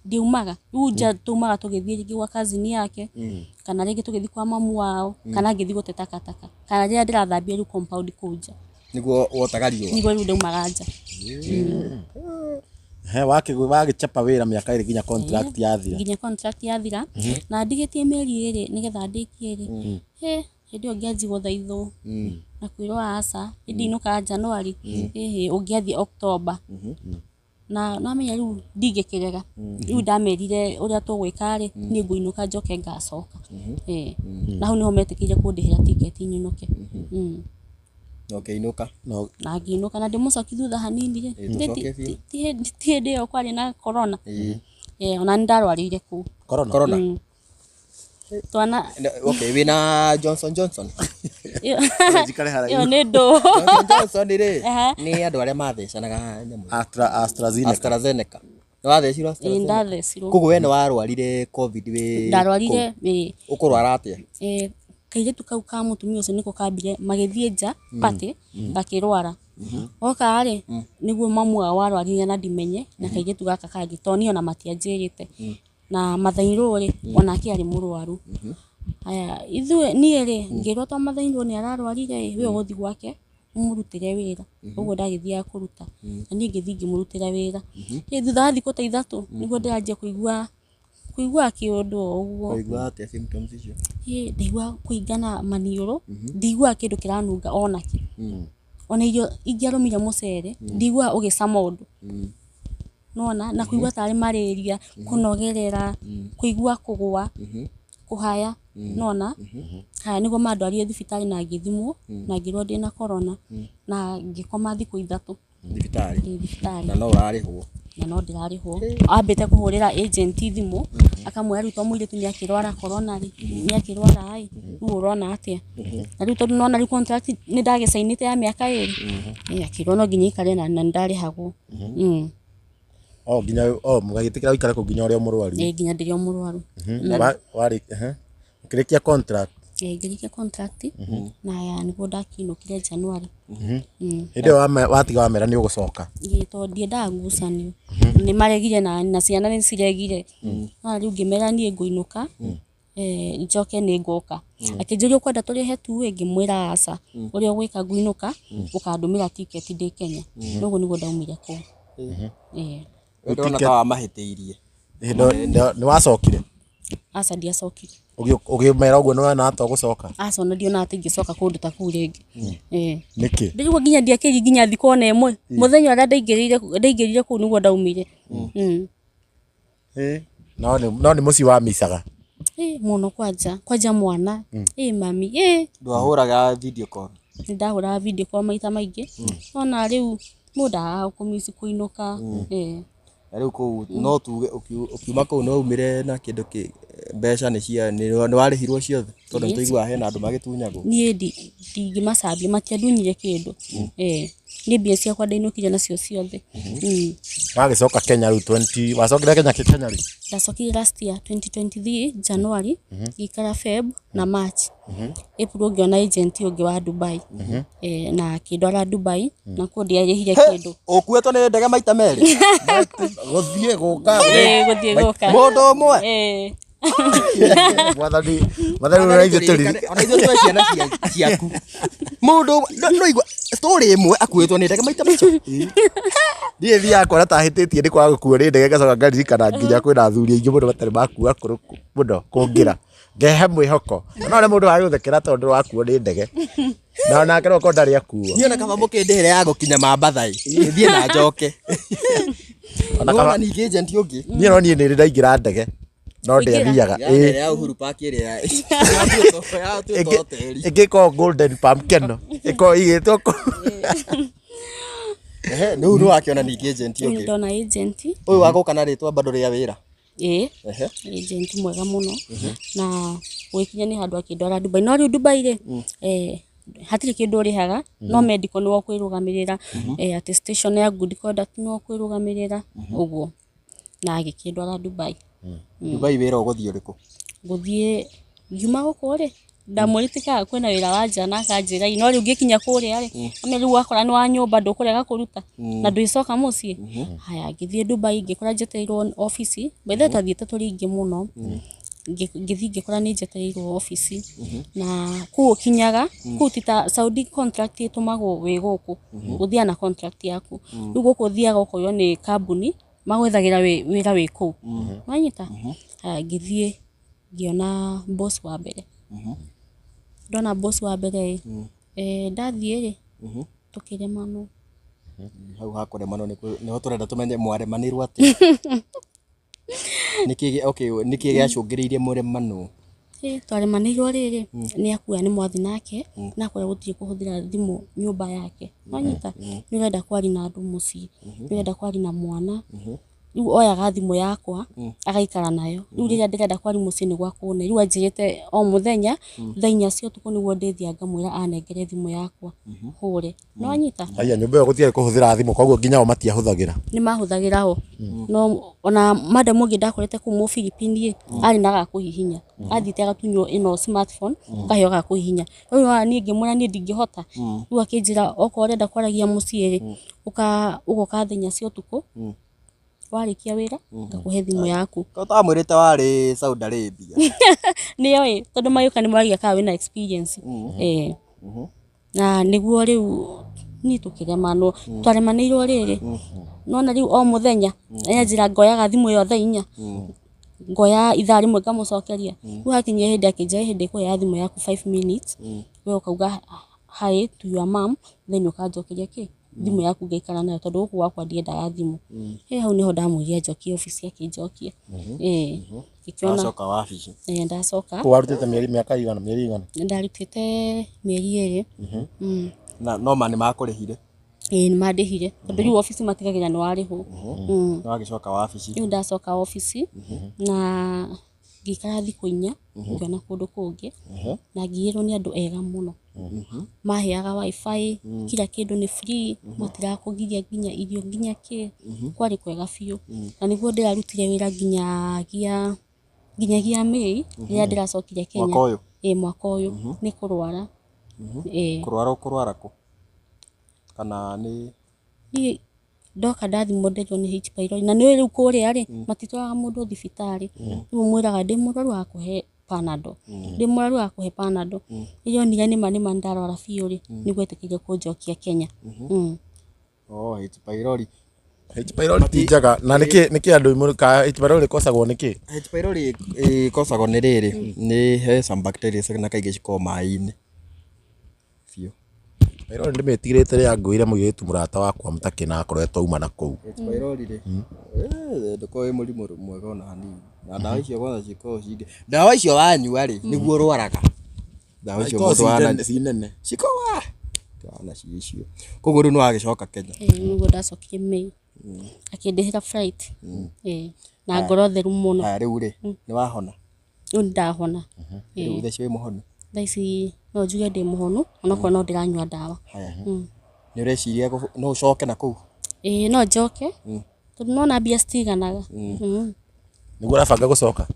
ndiumaga riu nja tumaga tugithie ringi gwa kazini yake kana ringi tugithi kwa mamu wao kana ngithi guteta kataka kana riria ndirathambia riu compound kunja niguo wotaga riua niguo riu ndaumaga nja wagichapa wira miaka iri nginya contract yathira na ndigitie meri iri nigetha ndikie ri hindi ongianji guthaithwo na kwirwa asa ndinuka January ungiathi October na namenya riu ndigikirega riu ndamerire uria tugwika ri ni nguinuka njoke ngacoka na hau niho metikire kundihira ticket nyinuke inuka na nginuka na ndimucoki thutha hanini ti ndio kwari na corona ona ndarwarire ku corona twana okay wina Johnson Jikare haraihu. Yo nĩ ndũ. Johnson rĩ nĩ andũ arĩa mathecanaga nyamũ AstraZeneca. Nĩ wathecirwo AstraZeneca? Ndathecirwo. Koguo we nĩ warwarire COVID wĩ ndarwarire ũkũrwara atĩa? Kairĩtu kau ka mũtumia ũcio nĩko kambire magĩthiĩ nja party gakĩrwara. Oka rĩ nĩguo mamu wao warwarire na ndimenye na kairĩtu gaka kangĩ tondũ niĩ ona matianjĩrĩte. Na Mathairũ rĩ onake arĩ mũrwaru. Haya ithuĩ niĩ rĩ ngĩrwo to Mathairũ nĩ ararwarire we ũgũthiĩ gwake ũmũrutĩre wĩra. Ũguo ndagĩthiaga kũruta na niĩ ngĩthiĩ ngĩmũrutĩra wĩra. Thutha wa thikũ ta ithatũ nĩguo ndĩranjia kũigua kĩũndũ ũguo. Kũigua atĩa symptoms icio? Ndaigua kũingana maniũrũ, ndaigua kĩndũ kĩranunga onakĩ. Ona irio ingĩarũmire mũcere ndaigua ũgĩcama ũndũ. Nona na kũigua tarĩ malaria, kũnogerera, kũigua kũgũa, kũhaya. Nona haya nĩguo mandwarire thibitarĩ na ngĩthimwo na ngĩrwo ndĩna corona na ngĩkoma thikũ ithatũ thibitarĩ. Na no ũrarĩhwo? Na no ndĩrarĩhwo. Ambĩte kũhũrĩra agent thimũ akamwĩra rĩu to mũirĩtu nĩ akĩrwara corona rĩ nĩ akĩrwara rĩu ũrona atĩa. Na rĩu tondũ nona rĩu contract nĩ ndagĩcainĩte ya mĩaka 2 akĩrwo no nginya ikare na ndarĩhagwo. Nginya mũgagĩtĩkĩra ũikare kũ nginya ũrĩa mũrwaru? Nginya ndĩrĩ o mũrwaru. Ũkĩrĩkia contract? Ngĩrĩkia contract na nĩguo ndakinũkire January. Hĩndĩ ĩyo watiga wamera nĩ ũgũcoka? Tondũ ndiendaga ngucanio. Nĩ maregire na ciana nĩ ciregire. Na rĩu ngĩmera niĩ ngũinũka njoke nĩ ngoka. Akĩnjũria ũkwenda tũrĩhe tu ngĩmwĩra aca. Ũrĩa ũgwĩka nguinũka ũkandũmĩra ticket ndĩ Kenya. Ũguo nĩguo ndaumire kũu. Ndona ta wamahĩtĩirie. Nĩ wacokire? Aca ndiacokire. Ũgĩmera ũguo nĩ wona atĩ gũcoka? Aca ona ndiona atĩ ingĩcoka kũndũ ta kũu rĩngĩ. Nĩkĩ? Ndigua nginya ndiakĩri nginya thikũ ona ĩmwe. Mũthenya ũrĩa ndaingĩrire kũu nĩguo ndaumire. No nĩ mũciĩ wa micaga? Mũno kwanja mwana. Mami. Ndwahũraga video call? Nĩ ndahũraga video call maita maingĩ. Ona rĩu mũndaga kũmisi kũinũka. Na rĩu kũu no tuge ũkiuma kũu no umire na kĩndũ mbeca nĩ warĩhirwo ciothe tondũ nĩtũiguaga hena andũ magĩtunyagwo? Niĩ ndingĩmacambia matiandunyire kĩndũ. Nĩ mbia ciakwa ndainũkire nacio ciothe. Wagĩcoka Kenya rĩu wacokire Kenya rĩ? Ndacokire last year 2023 January gĩikara Feb na March. April ngĩona agent ũngĩ wa Dubai na kĩndwara Dubai na kuo ndiarĩhire kĩndũ. Ũkuĩtwo nĩ ndege maita merĩ? Gũthiĩ gũka. Gũthiĩ gũka. Mũndũ ũmwe? Mwathani ona ithuĩ tũrĩ ciana ciaku. Mũndũ no igua story ĩmwe akuĩtwo nĩ ndege maita macio. Niĩ thiaga kuona ta hĩtĩtie nĩ kwaga gũkuo nĩ ndege ngacoka ngaririkana nginya kwĩna athuri aingĩ mũno matarĩ makua mũno kũngĩra. Ngehe mwĩhoko. No ũrĩa mũndũ wagũthekera tondũ wakuo nĩ ndege. Na onake no ndarĩ akuo. Niĩ ona kaba mũkĩndĩhĩre ya gũkinya Mambathai. Thiĩ na njoke. Ona ningĩ agent ũngĩ. Niĩ no niĩ nĩ ndaingĩra ndege. No ndĩathiaga. Ya Uhuru Park ĩrĩa ĩngĩkorwo Golden Palm Keno. Ĩkorwo igĩtwo kũ. Nĩu nĩwakĩona ningĩ agent ũngĩ? Ndona agent. Ũyũ wagoka na rĩtwa bado rĩa wĩra? Agent mwega mũno. Na gwĩkinya nĩ handũ akĩndwara Dubai. No rĩu Dubai rĩ hatirĩ kĩndũ ũrĩhaga no medical nĩ wakwĩrũgamĩrĩra. Attestation ya good conduct nĩ wakwĩrũgamĩrĩra ũguo. Na agĩkĩndwara Dubai. Dubai wĩra ũgũthiĩ ũrĩkũ? Gũthiĩ ngiuma gũkũ rĩ ndamũrĩtĩkaga kwĩna wĩra wa nja na akanjĩra no rĩu ngĩkinya kũrĩa rĩ ame rĩu wakora nĩ wa nyũmba ndũkũrega kũruta na ndũĩcoka mũciĩ. Haya ngĩthiĩ Dubai ngĩkora njetereirwo ofici bethe twathiĩte tũrĩ aingĩ mũno. Ngĩthiĩ ngĩkora nĩ njetereirwo ofici na kũu ũkinyaga kũu ti ta Saudi contract ĩtũmagwo wĩ gũkũ ũthiaga na contract yaku. Rĩu gũkũ ũthiaga ũkoywo nĩ kambuni magwethagĩra wĩra wĩ kũu. Wanyita? Ngĩthiĩ ngĩona boss wa mbere. Ndona boss wa mbere ndathiĩ rĩ tũkĩremanwo. Hau hakũremanwo nĩho tũrenda tũmenye mwaremanĩrwo atĩa? Nĩkĩ gĩacũngĩrĩirie mũremanwo? Twaremanĩirwo rĩrĩ nĩ akuga nĩ mwathi nake na akorwo gũtirĩ kũhũthĩra thimũ nyũmba yake. Wanyita? Nĩ ũrenda kwaria na andũ mũciĩ, nĩ ũrenda kwaria na mwana riu oyaga thimå yakwa agaikara nayo riu riria ndirenda kwari muciĩ nĩ gwakũne riu anjĩrĩte o mũthenya thaa 4 cia ũtukũ nĩguo ndĩthia ngamwĩra anengere thimũ yakwa hũre no anyita aya nyũmba ĩyo gũtiarĩ kũhũthĩra thimũ koguo nginya o matiahũthagĩra nĩ mahũthagĩra ho no ona madam ũngĩ ndakorete kũu mũ Philippines arĩ na gakũhihinya athiĩte agatunywo ĩno smartphone kaheo gakũhihinya rĩu niĩ ngĩmwĩra niĩ ndingĩhota rĩu akĩnjĩra okorwo ũrenda kwaragia mũciĩ ũgoka thaa 4 cia ũtukũ warĩkia wĩra ngakũhe thimũ yaku Utamwĩrĩte warĩ Saudi Arabia nĩoĩ tondũ magĩũka nĩ maragia kana wĩna experience na nĩguo rĩu niĩ tũkĩremanwo twaremanĩirwo rĩrĩ nona rĩu o mũthenya yanjĩra ngoyaga thimũ ĩyo thaa 4 ngoya ithaa rĩmwe ngamũcokeria rĩu hakinyia hĩndĩ akĩnjĩra hĩndĩ kũhea thimũ yaku 5 minutes we ũkauga hi to your mom then ũkanjokeria kĩ thimũ yaku ngaikara nayo tondũ gũkũ gwakwa ndiendaga thimũ hau nĩho ndamwĩrire njokie obici akĩnjokia ngĩkĩona Ndacoka wabici ndacoka warutĩte mĩaka igana ndarutĩte mĩeri 2 na no ma nĩ makũrĩhire nĩ mandĩhire tondũ rĩu obici matigagĩra nĩ warĩhwo no agĩcoka wabici rĩu ndacoka obici na ngĩikara thikũ 4 ngĩona kũndũ kũngĩ na ngĩĩrwo nĩ andũ ega mũno maheaga wifi kila kĩndũ nĩ free matirakũgiria nginya irio nginya kĩ kwarĩ kwega biũ na nĩguo ndĩrarutire wĩra nginyagia Mei rĩrĩa ndĩracokire Kenya mwaka ũyũ nĩ kũrwara kũrwara kũ kana nĩ ndoka ndathimwo nderirwo nĩ H pylori na nĩ rĩu kũrĩa rĩ matitwaraga mũndũ thibitarĩ rĩu mwĩraga ndĩ mũrwaru wa kũhe Panadol ndĩ mũrwaru wa kũhe Panadol irio nire nĩma ndarwara biũ rĩ nĩguo etĩkĩire kũnjokia Kenya H pylori H pylori ti njega na nĩkĩ andũ imũrĩka H pylori kosagwo nĩkĩ H pylori kosagwo nĩ rĩrĩ nĩ he some bacteria na kaingĩ cikoragwo maĩ-inĩ biũ pylori ndĩmĩtigĩrĩte rĩa ngũire mũirĩtu mũrata wakwa mũtakĩ na akoretwo uma na kũu H pylori rĩ ndũkorwo wĩ mũrimũ mwega ona hanini na ndawa icio kwanza cikoragwo cingĩ ndawa icio wanyua rĩ nĩguo ũrwaraga ndawa icio mũndũ wana cinene cikowa na cicio koguo rĩu nĩ wagĩcoka Kenya nĩguo ndacokire Mei akĩndĩhĩra flight na ngoro theru mũno rĩu rĩ nĩ wahona rĩu ndahona rĩu theci wĩ mũhonu thaa ici no njuge ndĩ mũhonu onakorwo no ndĩranyua ndawa nĩ ũreciria no ũcoke na kũu no njoke tondũ nona mbia citiganaga nĩguo ũrabanga gũcoka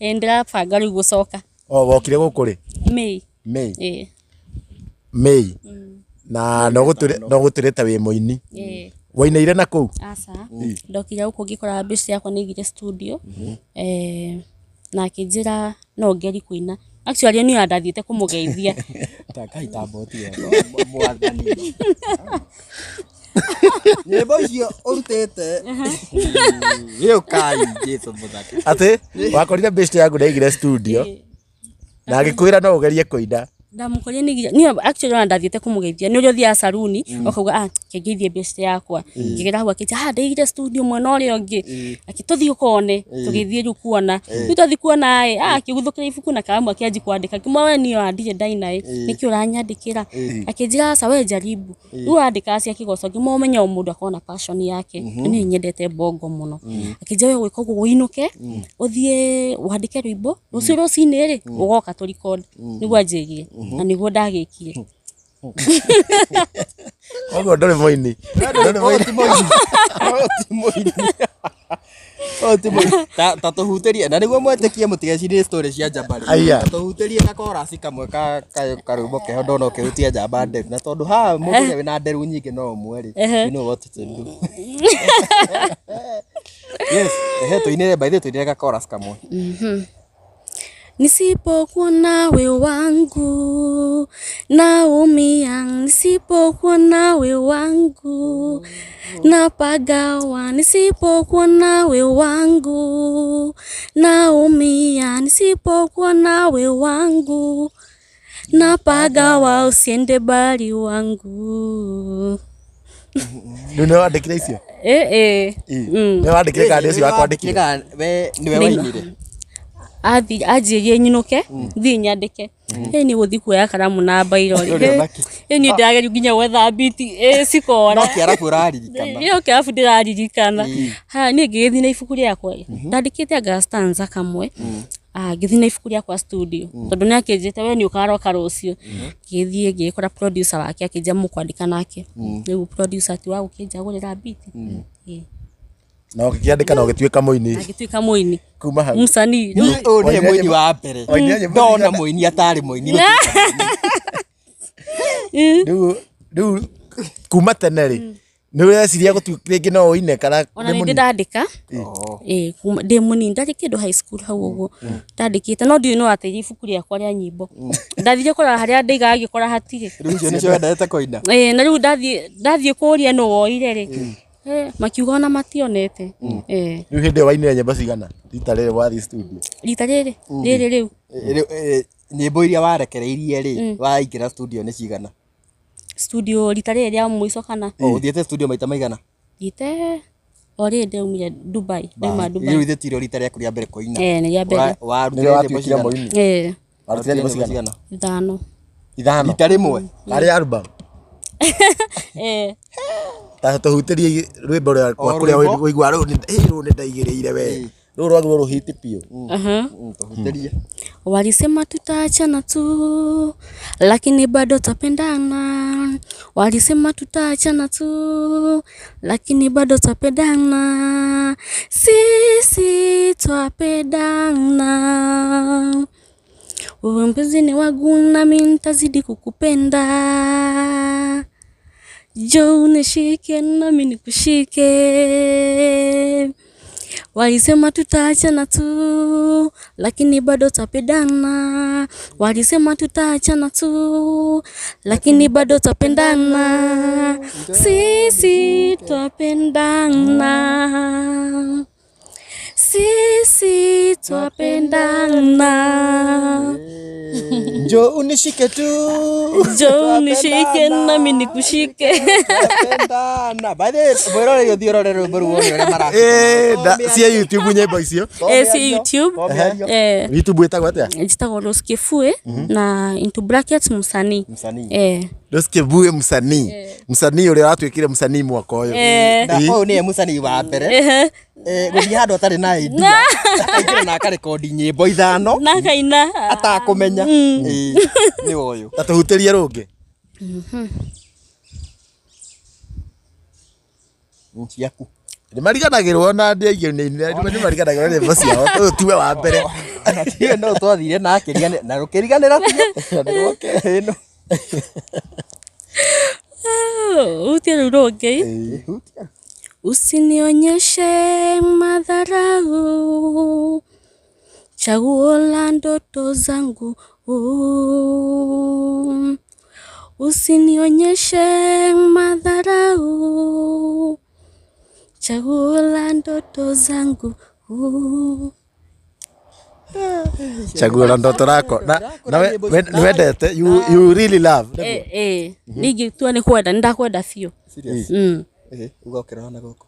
ndĩrabanga rĩu gũcoka wokire gũkũ rĩ Mei na no gũtũrĩte wĩ mũini wainĩire na kũu aca ndokire gũkũ ngĩkora mbici yakwa nĩ igire studio na akĩnjĩra no ngeri kũina actually niĩ ndathiĩte kũmũgeithia takaitambo tiyo mwathani nyĩmbo icio ũrutĩte rĩu kai Jesũ mũthaki atĩ wakorire mbici yaku ndaigire studio na agĩkwĩra no ũgerie kũina ndamũkorire niĩ actually ona ndathiĩte kũmũgeithia nĩ ũrĩa ũthiaga saruni ũkauga kĩngeithie mbici yakwa ngĩgera hau akĩnjĩra ndaigire studio mwena ũrĩa ũngĩ akĩtũthiĩ ũkone tũgĩthiĩ rĩu kuona rĩu twathiĩ kuona akĩguthũkĩra ibuku na karamu akĩanji kwandĩka ngĩmwĩra niĩ ndirĩ ndaina nĩkĩ ũranyandĩkĩra akĩnjĩra aca we jaribu rĩu andĩkaga cia kĩgoco ngĩmũmenya o mũndũ akorwo na passion yake niĩ nyendete bongo mũno akĩnjĩra we gwĩka ũguo ũinũke ũthiĩ wandĩke rwĩmbo rũciũ rũcinĩ rĩ ũgoka tũ record nĩguo anjĩrie na nĩguo ndagĩkire Oguo ndũrĩ mũini ta tũhutĩrie na nĩguo mwetĩkie mũtigecirie story cia njamba ta tũhutĩrie ka chorus kamwe ka karwĩmbo keho ndona ũkĩhutia njamba nderu na tondũ haha mũndũ ũrĩa wĩna nderu nyingĩ no ũmwe rĩ you know what to do yes tuinĩre by the way tuinĩre ka chorus kamwe Nisipokuona we wangu naumia, nisipokuona we wangu napagawa, nisipokuona we wangu naumia, nisipokuona we wangu napagawa, usiende bali wangu. Ndio wandĩkire icio? Nĩ wandĩkire kandi icio akwandĩkire? We niwe wainire? Anjĩrie nyinũke thiĩ nyandĩke ni guthi kuoya karamu na bairo ni ndagerio nginya gwetha biti cikora no kiarabu raririkana yo kiarabu ndiraririkana ha ni ngithi na ibuku riakwa ndandikite anga stanza kamwe ngithi na ibuku riakwa studio tondu ni akinjite we ni ukaroka rucio ngithie ngikora producer wake akinja mukwandika nake riu producer ti wa gukinjagurira biti no kiandika no gituika muini agituika muini kuma hau musanii ni muini wa mbere ndona muini atari muini riu kuma tene ri ni ureciria gutuika ringi no uine kana ona ni ndandika ndi munini ndari kindu high school hau uguo ndandikite no ndiu no atiri ibuku riakwa ria nyimbo ndathire kora haria ndiga agikora hatiri riu nicio wendete koina na riu ndathie kuria no woire ri makiuga ona mationete riu hindi wainire nyimbo cigana rita riri wathi studio rita riri riu nyimbo iria warekereirie ri waingira studio ni cigana studio rita riri ria muico kana uthiete studio maita maigana ite ori ndaumire Dubai ndauma Dubai riu ithitiro rita riaku ria mbere koina ni ria mbere warutire nyimbo cigana warutire nyimbo cigana 5 rita rimwe ari album ta tuhutirie rwimbo rwa kuria wigua ru ni ndaigiriire we ru rwagu ruhiti pio tuhutirie walisema tutaachana tu lakini bado tapendana walisema tutaachana tu lakini bado tapendana sisi twapendana wewe mpenzi ni wangu nami nitazidi kukupenda njoo unishike nami nikushike walisema tutaachana tu lakini bado tapendana walisema tutaachana tu lakini bado tapendana sisi twapendana sisi twapendana njoo unishike tu njoo unishike nami nikushike twapendana baadhi mwirore yo thiorore rwimbo ruo ni ore mara cia YouTube nyimbo icio si YouTube YouTube etagwo atia njitagwo Rose Kefue na into brackets musanii Rose Kefue musanii uria watwikire musanii mwaka uyu uyu ni musanii wa mbere guthii handu atari na idea akaingire na akarekodi nyimbo 5 na kaina atakumenya ni uyu atuhutirie rungi ciaku ni mariganagirwo na ndi aingĩ ni mariganagirwo ni nyimbo ciao uyu tiwe wa mbere atiwe no twathire na akiria na rukiriganira ino utia rungi usinionyeshe madharau chaguo la ndoto zangu usinionyeshe madharau chaguo la ndoto zangu chaguo la ndoto rako na wendete you really love nigi tu ni kwenda ndakwenda fio ugokera na goko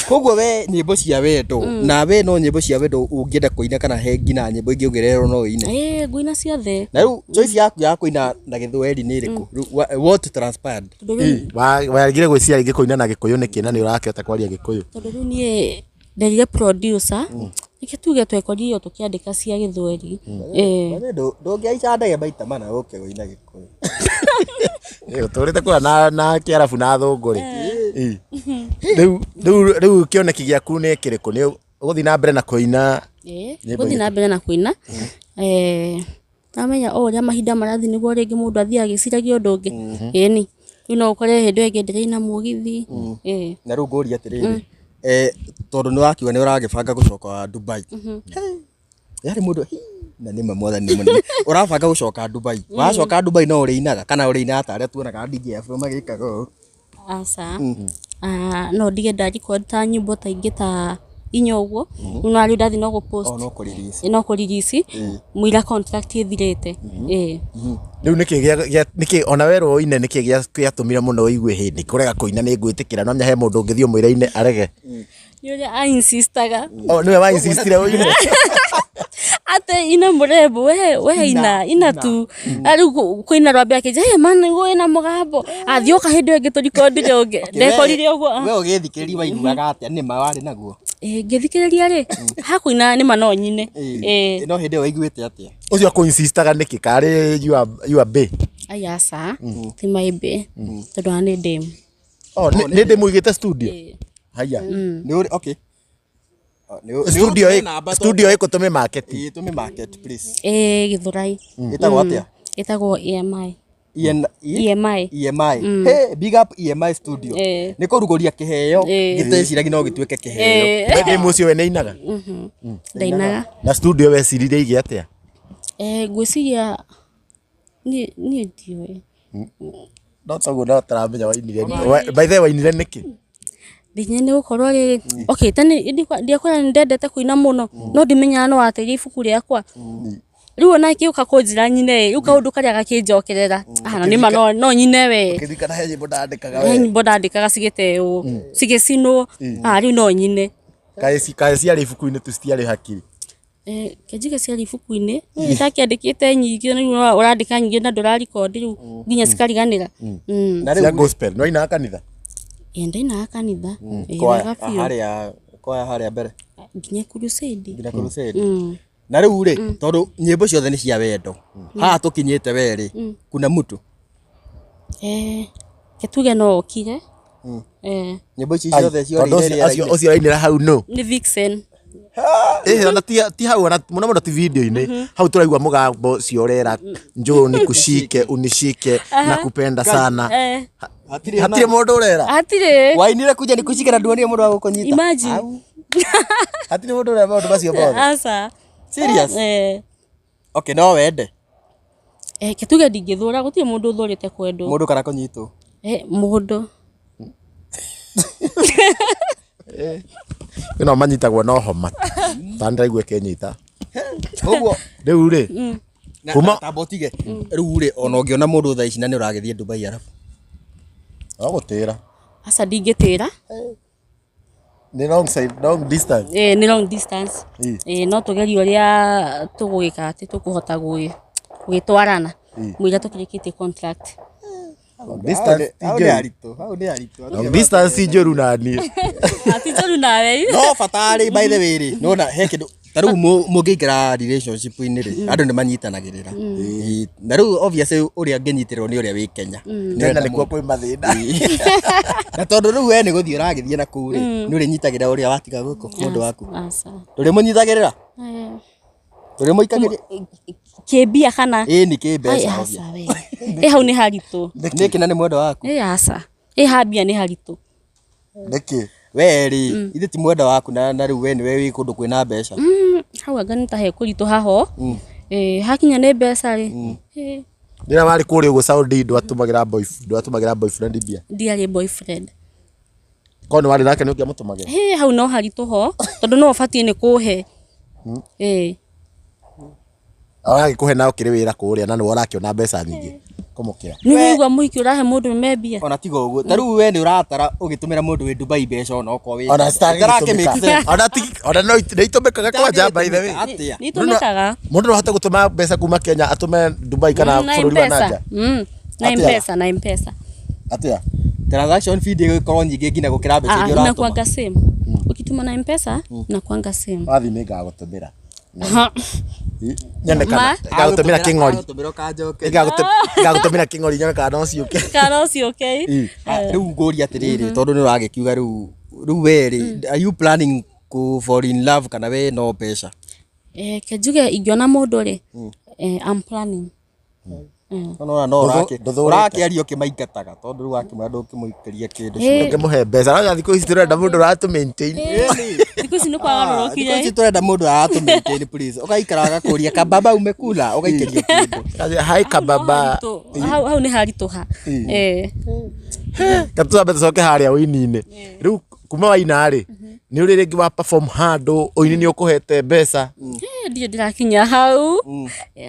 koguo we nyimbo cia wendo na we no nyimbo cia wendo ungienda kuina kana he ngina nyimbo ingi ugerero no ine nguina ciothe na riu choice yaku ya kuina na githweri ni iriku what transpired wagire gwiciria ingi kuina na gikuyu niki na ni uraketa kwaria gikuyu tondu riu nie nderire producer niki tuge twekorio tukiandika cia githweri ndungiaica ndege maita mana uke guina gikuyu turite kwa na kiarabu na thunguri riu kioneki giaku ni kiriku ni uguthi na mbere na kuina guthi na mbere na kuina namenya uria mahinda marathi niguo ringi mundu athia agiciragia undu ungi ni no ukore hindu ingi ndirina mugithi na riu nguria atiriri tondu ni wakiwa ni uragibanga gucoka Dubai yari mundu na nima mwathani munene urabanga gucoka Dubai wacoka Dubai no urinaga kana urina ataria tuonaga DJ FM magikaga asa no ndige record ta nyimbo ta ingi ta inya uguo no ari ndathi no gupost no ku release muira contract ithirite riu niki ona wero ine niki giatumira muno wigue hindi kurega kuina ni ngwitikira no nya he mundu ngithio mwira-ine arege ni uria a insistaga niwe wa insistire uine ate ina murembo we ina tu ari kuina rwambia ke hey man go ina mugambo athioka hindu ingi turikondire ungi ndekorire uguo we ugithikiriria waiguaga atia ni mawari naguo ngithikiriria ri hakuina ni mano nyine no hindi waiguite atia ucio ko insistaga niki kari you are bay ayasa ti maibe tondu ani dem ni dem uigite studio haya ni okay studio iko tume market please Githurai itagwo atia itagwo EMI hey big up EMI studio ni kuruguria kiheo giteciragia no gituike kiheo wende mucio we neinaga ndainaga na studio we cirire ige atia ngwiciria ni ndiwe no taramenya wainire by the way wainire niki Dinye ni gukorwo riri okay tani ndiakora ndendete kuina muno no ndimenya no ateria ibuku riakwa riu ona kiuka kunjira nyine riu kaundu karia gakinjokerera na ni ma no nyine we kirikana he nyimbo ndandikaga cigite cigicinwo riu no nyine kae ciari ibuku-ini tu citiari hakiri kenjiga ciari ibuku-ini ndakiandikite nyingi na urandika nyingi na ndurarikondi riu nginya cikariganira cia gospel no ina kanitha ndaina kanitha kwa haria mbere nginya crusade na riu ri tondu nyimbo ciothe ni cia wendo haha tukinyite weri kuna mtu ketuge no okire nyimbo ciothe ucio rainira hau no ni Vixen ona ti hau ona muno ti video-ini hau turaigua mugambo ciorera njoo nikushike unishike nakupenda sana hatire mundu urera hatire wainire kuja nikushike na nduonie mundu wa gukunyita imagine hatire mundu urera maundu macio bothe asa serious okay no wende ketuge ndingithura gutie mundu uthurite kwendwo mundu kana kunyitwo mundu no manyitagwo no homa tandaigwe kenyita uguo riu ri kuma tabotige riu ri ona ungiona mundu thaa ici na ni uragithie Dubai arabu agutira asa ndingitira ni long distance ni long distance no tugeria uria tugwika ati tukuhota gwitwarana mwira tukirikitie contract distance njoru nani ati njoru nawe no fatari by the way ri nona he kindu taru mungiingara relationship ini ri andu ni manyitanagirira na riu obviously uria nginyitirwo ni uria wi Kenya nena nikuo kwi mathina na tondu riu we ni guthii uragithie na kuri ni uri nyitagira uria watiga guko mundu waku uri munyitagirira uri muikagiria kebia kana ni kebesa obviously hau ni haritu niki na ni mwendo waku asa habia ni haritu niki weri ithe ti mwendo waku na riu we ni we wi kundu kwina mbeca hau anga ni ta he kuritu haho hakinya ni mbeca ri ndira wari kuri ugo Saudi ndwatumagira boyfriend bia ndiari boyfriend kono wari nake ni ungiamutumagira hau no haritu ho tondu no ubatie ni kuhe aragikuhe nao kiri wira kuria na ni warakiona mbeca nyingi kumukira ni wigwa muhiki urahe mundu membia ona tigo uguo taru we ni uratara ugitumira mundu wi Dubai mbeca ona okwo wi ona ona no itumikaga kwa jamba ithe wi ni tumikaga mundu no hata gutuma mbeca kuma Kenya atume Dubai kana bururi wa nanja na mpesa atia transaction fee de ko nyingi ngina gukira mbeca iria uratuma na kwanga same ukituma na mpesa na kwanga same wathi ninga gutumira nyonekana gagutumira king'ori gagutumira king'ori nyonekana no ciuke riu nguri atiriri tondu ni uragikiuga riu weri are you planning to fall in love kana we no pesa kejuge ingiona mundu ri I'm planning no urakiaria ukimaingataga tondu riu wakimwira ndukimuikeria kindu ngimuhe mbeca na thiku ici turenda mundu uratu maintain thiku ici ni kwagarura thiku ici turenda mundu uratu maintain please ugaikara agakuria kababa umekula ugaikeria kindu hai kababa hau ni harituha katuambe tucoke haria wini-ini riu kuma waina ri ni uri ringi wa perform handu uini ni ukuhete mbeca ndio ndirakinya hau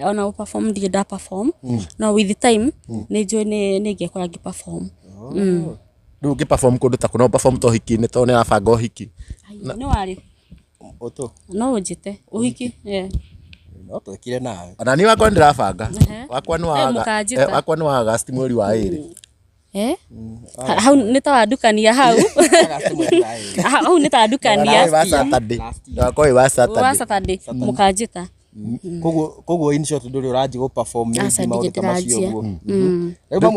ona perform ndio da perform no with the time ni njui ni ngekora ngi perform riu ngi perform kundu ta kuno perform to hiki-ini to ni arabanga uhiki no ari oto no njite uhiki no twekire nawe ona ni wakwa ndirabanga Ehe. wakwa ni mũkanjĩta. wakwa ni wa August mweri wa 2 hau nĩ ta wandukania hau hau nĩ ta wandukania wa Saturday wakwa wa wa Saturday Saturday mũkanjĩta koguo in short nduri uraji go perform Aca maybe maundu ta macio ndigĩndĩranjia. guo rĩu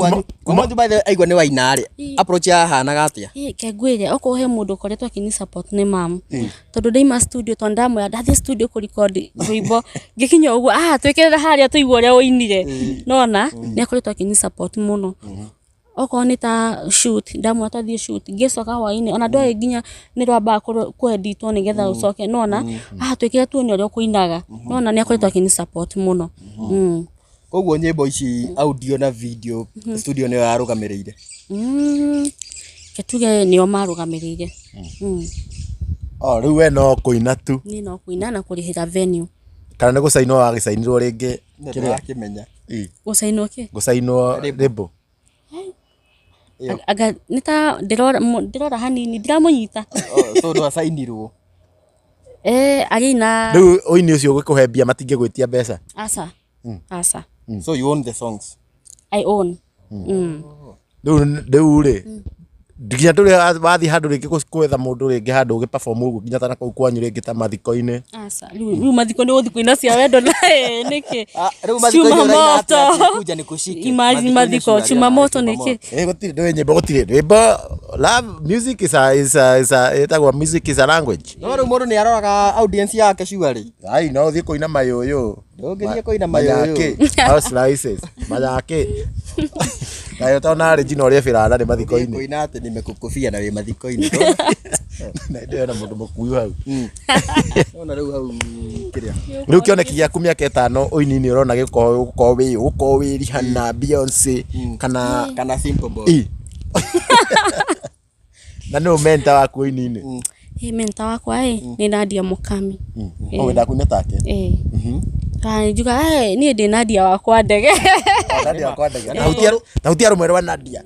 mwanyu by the way aigua nĩ wainarĩ approach yahanaga atĩa ke ngwĩre okorwo he mũndũ ũkoretwo akĩni support nĩ mamu tondũ ndaima studio tondũ ndamwĩra ndathiĩ studio kũrecord rwĩmbo ngĩkinya ũguo twĩkĩrĩre harĩa tũigua ũrĩa ũinire nona nĩ akoretwo akĩni support mũno okorwo nĩ ta shoot ndamwĩra twathiĩ shoot ngĩcoka hwainĩ ona ndoĩ nginya nĩ rwambaga kũeditwo nĩgetha ũcoke nona twĩkĩre tuone ũrĩa ũkũinaga nona nĩ akoretwo akĩni support mũno koguo nyĩmbo ici audio na video studio nĩyo yarũgamĩrĩire ke tuge nĩo marũgamĩrĩire rĩu we no kũina tu niĩ no kũina na kũrĩhĩra venue kana nĩ gũcainwo wagĩcainirwo rĩngĩ nĩndĩrakĩmenya gũcainwo kĩ gũcainwo rĩmbo aga nĩ ta ndĩrora hanini ndiramũnyita so ndwacainirwo arĩina rĩu ũini ũcio ũgĩkũhe mbia matingĩgwĩtia mbeca aca so you own the songs I own rĩu rĩ nginya ndũrĩ wathiĩ handũ rĩngĩ gwetha mũndũ rĩngĩ handũ ũgĩ perform ũguo nginya ta na kũu kwanyu rĩngĩ ta mathiko-inĩ aca rĩu mathiko nĩ gũthiĩ kũina cia wendo na nĩkĩ rĩu mathiko Chuma moto. kuja nĩ kushike imagine mathiko chuma moto nĩkĩ gũtirĩ ndũĩ nyĩmbo gũtirĩ rwĩmbo love music is a etagwo music is a language no rĩu mũndũ nĩ aroraga audience yake ciuarĩ ai no ũthiĩ kũina mayũyũ ndũngĩthiĩ kũina mayũyũ house slices mayake nayo tona Regina ũrĩa bĩrana nĩ mathiko-inĩ kũina atĩ nĩmekũkũbia na wĩ mathiko-inĩ na ndĩyo na mũndũ mũkuũ hau ona rĩu hau kĩrĩa rĩu kĩoneki gĩaku mĩaka 5 ũini-inĩ ũrona gũkorwo wĩ Rihanna Beyonce kana Simple Boy na nĩ mentor waku ũini-inĩ mentor wakwa nĩ Nadia Mukami wenda kuina take njuga niĩ ndĩ Nadia wakwa ndege Nadia wakwa ndege na hutia rũmwe rwa Nadia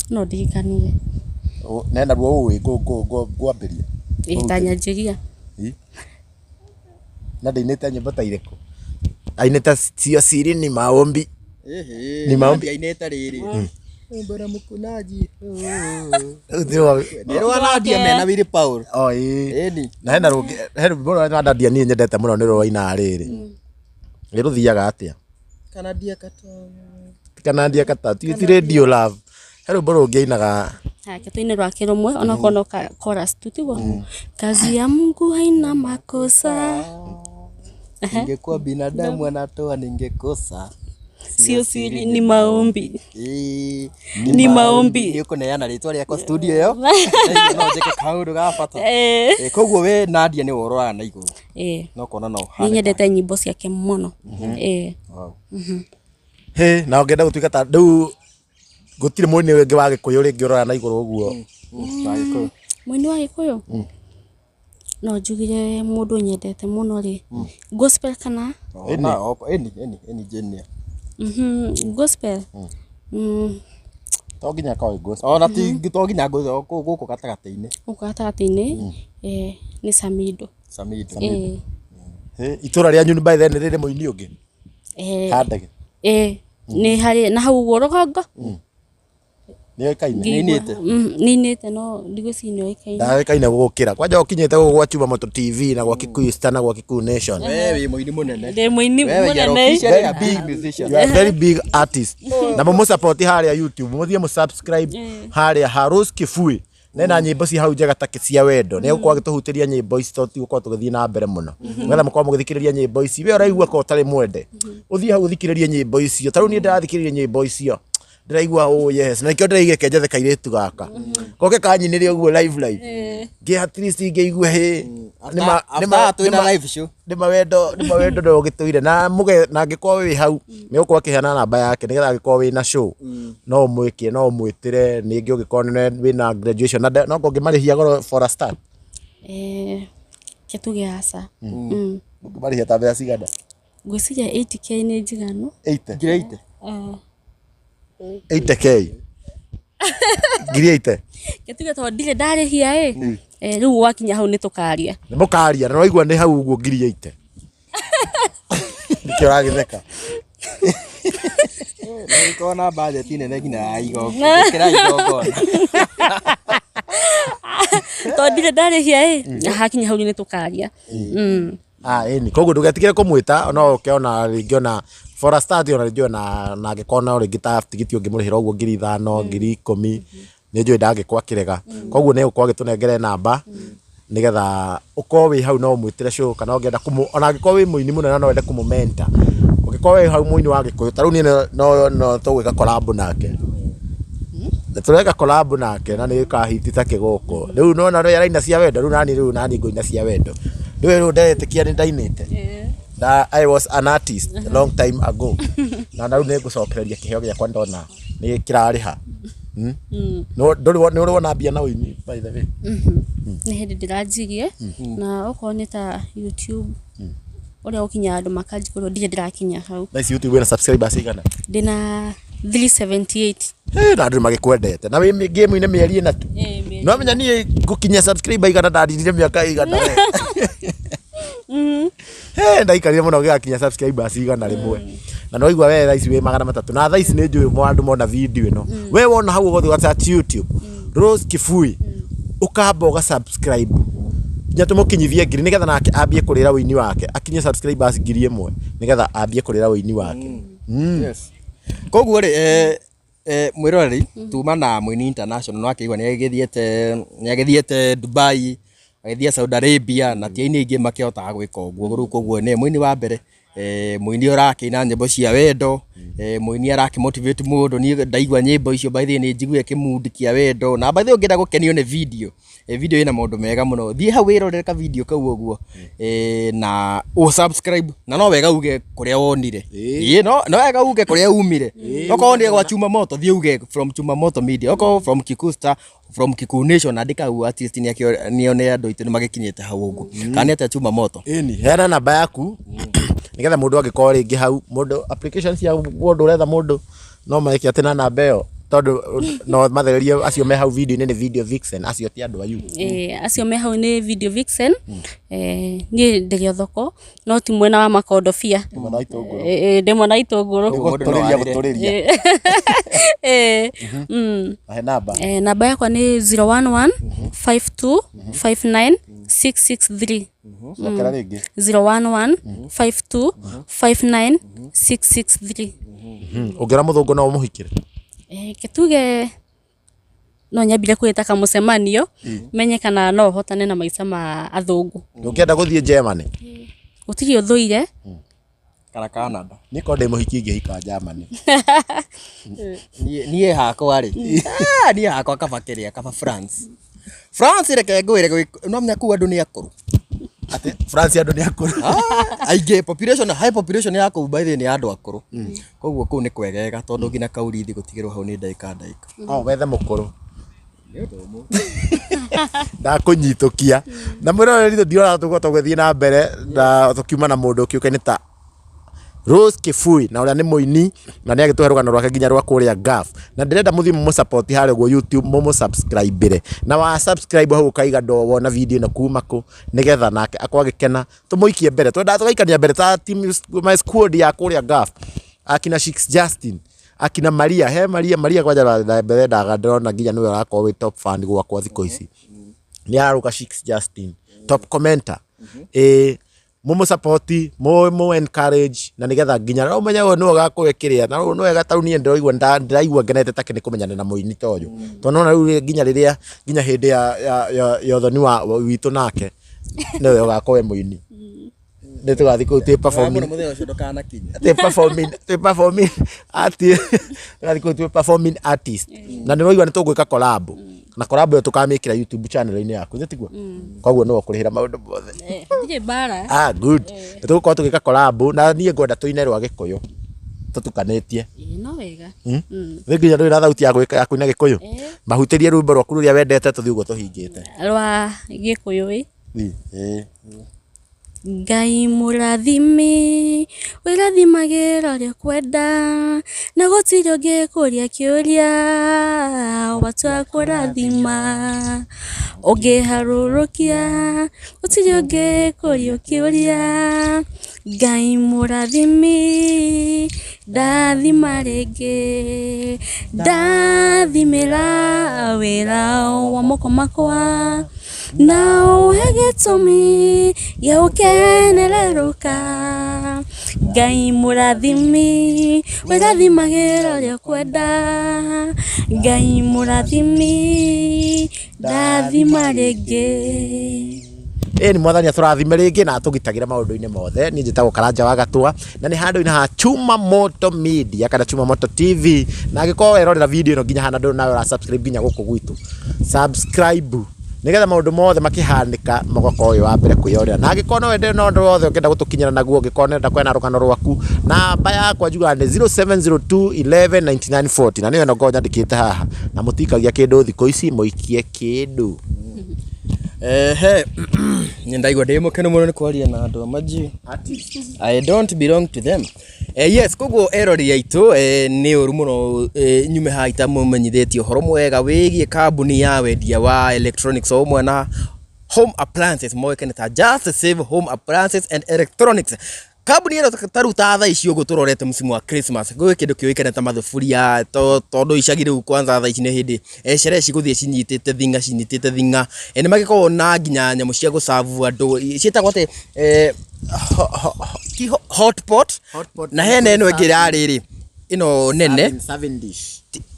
no ndirikanie nenda ruo ũĩ ngwambĩria tanyanjĩria na ndĩinĩte nyĩmbo ta irĩkũ ainĩte cio siri ni maombi ni maombi ainĩte rĩrĩ mbona mkunaji nĩ rwa Nadia mena Willy Paul ĩni na hena rũngĩ rwa Nadia niĩ nyendete mũno nĩ rwa ina rĩrĩ rũthiaga atĩa Kanadia kata ti radio love he rwĩmbo rũngĩ ainaga tũine rwake rũmwe onakorwo no chorus tu tiguo kazi ya Mungu haina makosa ningekuwa binadamu anatoa ningekosa sio siri ni maombi ni maombi nĩ ũkũneana rĩtwa rĩakwa studio yo no njĩke kaũndũ ga bata koguo we Nadia nĩ wororaga na igũrũ no kona no nĩ nyendete nyimbo ciake mũno na ũngĩenda gũtuĩka ta rĩu gũtirĩ mũini ũngĩ wa Gĩkũyũ rĩngĩ ũrora na igũrũ ũguo mũini wa Gĩkũyũ no njugire mũndũ nyendete mũno rĩ gospel kana eni jenia gospel to nginya koe gospel ona ti to nginya gũkũ gatagatĩ-inĩ gatagatĩ-inĩ nĩ Samido itũra rĩanyu by then rĩrĩ mũini ũngĩ handage nĩ harĩ na hau ũguo rũgongo nĩinĩte no ndigũcinio ĩkaine ndagĩkaine gũgũkĩra kwanja ũkinyĩte gũkũ gwa Chuma Moto TV na gwa Kikuyu Star na gwa Kikuyu Nation we wĩ mũini mũnene ndĩ mũini mũnene big musician you are very big artist na mũmũ support harĩa YouTube mũthiĩ mũ subscribe harĩa Harus Kifui nena nyĩmbo ci hau njega ta cia wendo nĩ gũkorwo agĩtũhutĩria nyĩmbo ici to tigũkorwo tũgĩthiĩ na mbere mũno nĩgetha mũkorwo mũgĩthikĩrĩria nyĩmbo ici we ũraigua ko ũtarĩ mwende ũthiĩ hau ũthikĩrĩrie nyĩmbo icio tarĩu niĩ ndĩrathikĩrĩria nyĩmbo icio ndĩraigua yes na kĩo ndĩraigua kenjethe kairĩtu gaka goke kanyinĩre ũguo live ngĩ at least ngĩigua twĩna live show nĩ mawendo ndo gĩtũire na mũge na angĩkorwo wĩ hau nĩ gũkorwo akĩheana namba yake nĩgetha angĩkorwo wĩna show no ũmwĩkie no ũmwĩtĩre ningĩ ũngĩkorwo wĩna graduation na no ngĩmarĩhia goro for a start kĩtuge aca marĩhia ta mbeca cigana ngwĩciria 80k nĩ njiganu 80 80k ngiri 80 kĩtuge tondũ ndirĩ ndarĩhia riu wakinya hau nitukaria nä må karia na waigua nä hau å guo ngiri yaite nä kä å ragä theka Niko na budget nene nginya ya igongona. Kira igongona. to ndire ndarihia hakinya hau nitukaria ni koguo ndugetigire kumwita ona ukiona ringi ona for a start ona ringi ona na ngikona ringi ta tigiti ungimurihira uguo ngiri 5 ngiri 10 ni njui ndangikwa kirega koguo ni ukorwo gitunengere namba nigetha ukorwo wi hau no mwitire show kana ungienda ona angikorwo wi muini munene no wende kumumenta ugikorwo wi hau muini wa gikuyu taru ni no tugwika collab nake tureka collab nake na ni kahitita kigoko riu nona ro araina cia wendo riu nani ngoina cia wendo riu ndetikia ni ndainite I was an artist a long time ago na riu ni ngucokereria kiheo giakwa ndona ni kirariha no nduri wona mbia na uini by the way ni hindi ndirajirie na okorwo ni ta YouTube uria ukinya andu makanjikorwo ndire ndirakinya hau na YouTube na subscribers igana ndina 378 na andu magikwendete na wi game ine mieri ina tu no menya ni ngukinya subscriber igana ndarindire miaka igana ndaikarire muno gigakinya subscribers igana rimwe na no igwa we thaici we 300 na thaici ni njui mwandu mona video ino we wona hau ugothi wa YouTube Rose Kifui ukamba uga subscribe nya tumukinyithie ngiri nigetha nake ambie kurira wini wake akinye subscribers ngiri 1 nigetha ambie kurira wini wake yes koguo ri mwiroreri tuma na Muini International no akigwa ni agithiete Dubai agithia Saudi Arabia na tiaini ingi makihota gwika uguo riu koguo ni muini wa mbere muini urakina nyimbo cia wendo muini arakimotivate mundu ni ndaigwa nyimbo icio by the ni njiguye kimudi kia wendo na by the ungienda gukenio ni video video ina maundu mega muno thie hau wirorere ka video kau uguo na subscribe na no wega uge kuria wonire no wega uge kuria umire oko ndi gwa Chuma Moto thie uge from Chuma Moto Media oko from Kikusta from Kikuyu Nation andika u artist ni nione andu itu ni magikinyete hau uguo kana ata Chuma Moto ni hera namba yaku nigetha mundu angikorwo ringi hau mundu applications ya mundu uretha mundu no maiki ati na namba iyo tondu no mathererie acio me hau video ni video vixen acio ti andu ayu acio me hau ni video vixen ni ndigio thoko no ti mwena wa makondofia ndimo na itunguru guturiria namba yakwa ni 011 52 59 663 Sokera ringi 011 52 59 663 ungira muthungu no umuhikire ketuge no nyambire kwita ka mucemanio menye kana no hotane na maica ma athungu ukienda guthie Germany utiri uthuire kana Canada niko ndi muhiki ingihika Germany nie hakwa ri nie hakwa kabakiria kaba France reke ngwire no menya ku andu ni akuru ati France andu ni akuru aige population high population yako by the ni andu akuru koguo ku ni kwegega tondu ngina kaurithi gutigirwo hau ni ndaika wethe mukuru ndakunyitukia na mwiroreri ndirora tugota gwithie na mbere na tukiuma na mundu kiukaine ta Rose Kifui na uria ni muini na ni agituhe rugano rwake nginya rwa kuria Gaf na ndirenda muthi mu support hare go YouTube mu subscribe na wa subscribe hau kaiga ndo wona video na kuma ku nigetha nake akwa gikena tumuikie mbere twenda tugaikania mbere ta team my squad ya kuria Gaf akina Shix Justin akina Maria Maria kwaja mbere ndaga ndona nginya niwe arakorwo wi top fan gwakwa thiko ici ni aruka Shix Justin top commenter mumu support mu encourage na nigetha nginya no menya we no gakuwekiria na no wega taru ni ndirigwa ndiraigwa ngenete take ni kumenyana na muini toyo to no riu nginya riria nginya hindi ya thoni wa witu nake no gakuwe muini ni tugathi ku te performing ati tugathi ku te performing artist na ni roigwa ni tugwika collab na collab yo tukamikira YouTube channel ini yaku nitiguo koguo no kurihira maundu mothe ndije bara good tugukorwo tugika collab na nie ngwenda tuine rwa gikuyu tutukanetie no wega nginya ndwira thauti ya gwika ya kuina gikuyu mahutirie rwimbo rwaku ruria wendete tuthi uguo tuhingite rwa gikuyu Ngai mũrathimi wĩrathimagĩra ũrĩa kwenda na gũtirĩ ũngĩkũria kĩũria watua kũrathima ũngĩharũrũkia gũtirĩ ũngĩkũria kĩũria Ngai mũrathimi ndathima rĩngĩ ndathimĩra wĩra wa moko makwa na ũhe gĩtũmi gĩa gũkenererũka Ngai mũrathimi wĩrathimagĩra ũrĩa kwenda Ngai mũrathimi ndathima rĩngĩ ni mwathani atũrathime rĩngĩ na atũgitagĩra maũndũ-inĩ mothe niĩ njĩtagwo Karanja wa Gatũa na nĩ handũ-inĩ ha Chuma Moto Media kana Chuma Moto TV na angĩkorwo werorera video ĩno nginya hana ndũrĩ nawe ũra subscribe nginya gũkũ gwitũ subscribe nigetha maũndũ mothe makĩhanĩka mũgokorwo ũyũ wa mbere kwĩyorera na angĩkorwo no wende no ũndũ wothe ũngĩenda gũtũkinyĩra naguo ũngĩkorwo nenda kwena rũgano rwaku namba yakwa njugaga nĩ 0702119940 na nĩyo ĩno ngoragwo nyandĩkĩte haha na mũtikagia kĩndũ thikũ ici mũikie kĩndũ nĩ ndaigua ndĩ mũkenu mũno nĩ kwaria na andũ amaji I don't belong to them yes koguo erori aitũ nĩ ũru mũno nyume haha itamũmenyithĩtie ũhoro mwega wĩgiĩ kambuni ya wendia wa electronics o ũmwe na home appliances moĩkaine ta Just Save Home Appliances and Electronics kambuni ĩno taruta thaa ici ũguo tũrorete mũcimu wa Christmas gwĩ kĩndũ kĩũĩkaine ta mathuburia tondũ icagi rĩu kwanza thaa ici nĩ hĩndĩ sherehe cigũthiĩ cinyitĩte thinga nĩ magĩkoragwo na nginya nyamũ cia gũcavu andũ ciĩtagwo atĩ hotpot na hena ĩno ĩngĩ ya rĩrĩ ĩno nene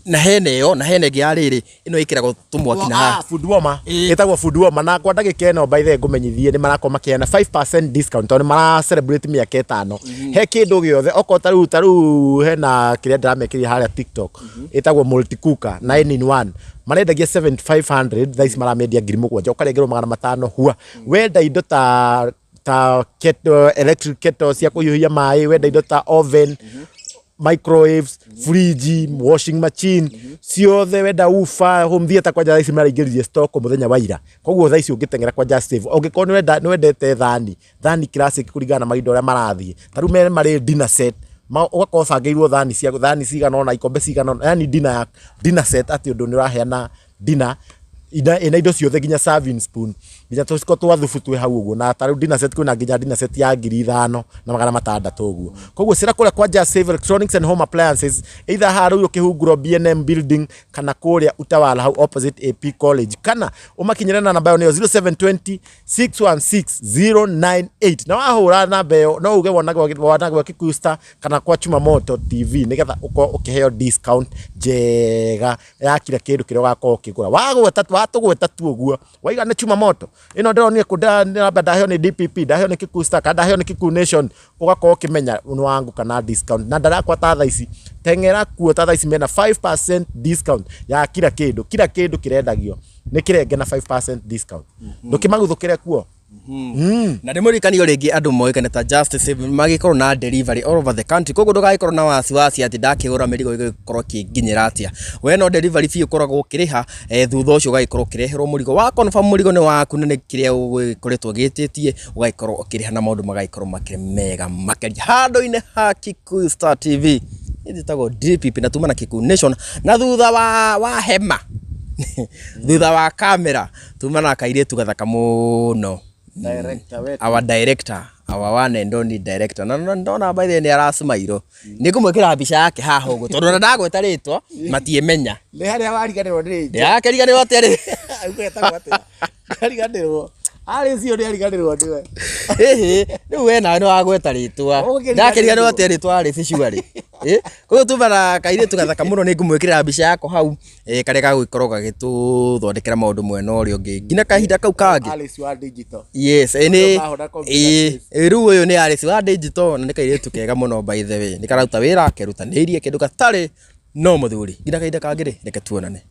na hena ĩyo na hena ĩngĩ ya rĩrĩ ĩno ĩkĩragwo tũmwaki na haha food warmer ĩtagwo food warmer na kwa ndagĩka ĩno by the way ngũmenyithie nĩ marakorwo makĩheana 5% discount tondũ nĩ mara celebrate mĩaka 5 he kĩndũ gĩothe okorwo ta rĩu hena kĩrĩa ndĩramekĩrire harĩa TikTok ĩtagwo multi cooker 9 in 1 marendagia 7500 thaa ici maramendia 7000 ũkarengerwo 500 hua wenda indo ta kettle electric kettle cia kũhiũhia maĩ wenda indo ta oven microwaves fridge washing machine ciothe wenda ufa home theater kwa ici maraingĩririe stock mũthenya wa ira koguo thaa ici ũngĩtengera kwa Just Save ũngĩkorwo nĩ wendete thani classic kũringana na maindo ũrĩa marathiĩ taru marĩ dinner set ũgakorwo bangĩirwo thani cigana ona ikombe cigana ona yani dinner set atĩ ũndũ nĩ ũraheana dinner ina indo ciothe nginya serving spoon nginya tũciko twa thubu twĩ hau ũguo na tarĩu dinner set kwĩna nginya dinner set ya 5,000 na 600 ũguo koguo cira kũrĩa kwa Just Save Electronics and Home Appliances either harũ ũkĩhungũrwo BNM building kana kũrĩa Utawala hau opposite AP College kana ũmakinyĩre na namba ĩyo nĩyo 0720 616 098 na wahũra namba ĩyo no uge wanagwo Kikuyu Star kana kwa Chuma Moto TV nĩgetha ũkorwo ũkĩheo discount njega ya kila kĩndũ kĩrĩa ũgakorwo ũkĩgũra watũgweta tu ũguo waiga nĩ Chuma Moto ino ndĩronire namba ndaheo nĩ DPP ndaheo nĩ Kikuyu Star kana ndaheo nĩ Kikuyu Nation ũgakorwo ũkĩmenya nĩ wangu kana discount na ndarakwa ta thaa ici tengera kuo ta thaa ici mena 5% discount ya kila kĩndũ kĩrendagio nĩ kĩrenge na 5% discount ndũkĩmaguthũkĩre kuo na ndĩmũrikanio rĩngĩ andũ moĩkaine ta Just Save magĩkorwo na delivery all over the country koguo ndũgagĩkorwo na wasiwasi atĩ ndakĩgũra mĩrigo ĩgĩkorwo kĩnginyĩra atĩa we no delivery fee ũkoragwo ũkĩrĩha thutha ũcio ũgagĩkorwo ũkĩreherwo mũrigo wa confirm mũrigo nĩ waku na nĩ kĩrĩa ũgĩkoretwo gĩtĩtie ũgagĩkorwo ũkĩrĩha na maũndũ magagĩkorwo makĩrĩ mega makĩria handũ-inĩ ha Kikuyu Star TV ĩtagwo DPP na tuma na Kikuyu Nation na thutha wa hema thutha wa kamera tuma na kairĩtu gathaka mũno our director our one and only director na ndona by the nĩ arasmairo nĩ ngũmwĩkĩra mbica yake haha ũguo tondũ na ndagweta rĩtwa matiemenya nĩ harĩa wariganĩrwo nĩ ya kĩriganĩrwo atĩa ũgetagwo atĩa kariganĩrwo cio nĩ ariganĩrwo nĩwe rĩu we nawe nĩ wagweta rĩtwa ndakĩriganĩrwo atĩa rĩtwa arĩ cicurarĩ koguo tuma na kairĩtu gathaka mũno nĩ ngũmwĩkĩra mbica yako hau karĩa gagũgĩkorwo gagĩtũthondekera maũndũ mwena ũrĩa ũngĩ nginya kahinda kau kangĩ Alice wa digital yes rĩu ũyũ nĩ Alice wa digital na nĩ kairĩtu kega mũno by the way nĩ kararuta wĩra kerutanĩirie kĩndũ gatarĩ no mũthuri nginya kahinda kangĩ reke tuonane.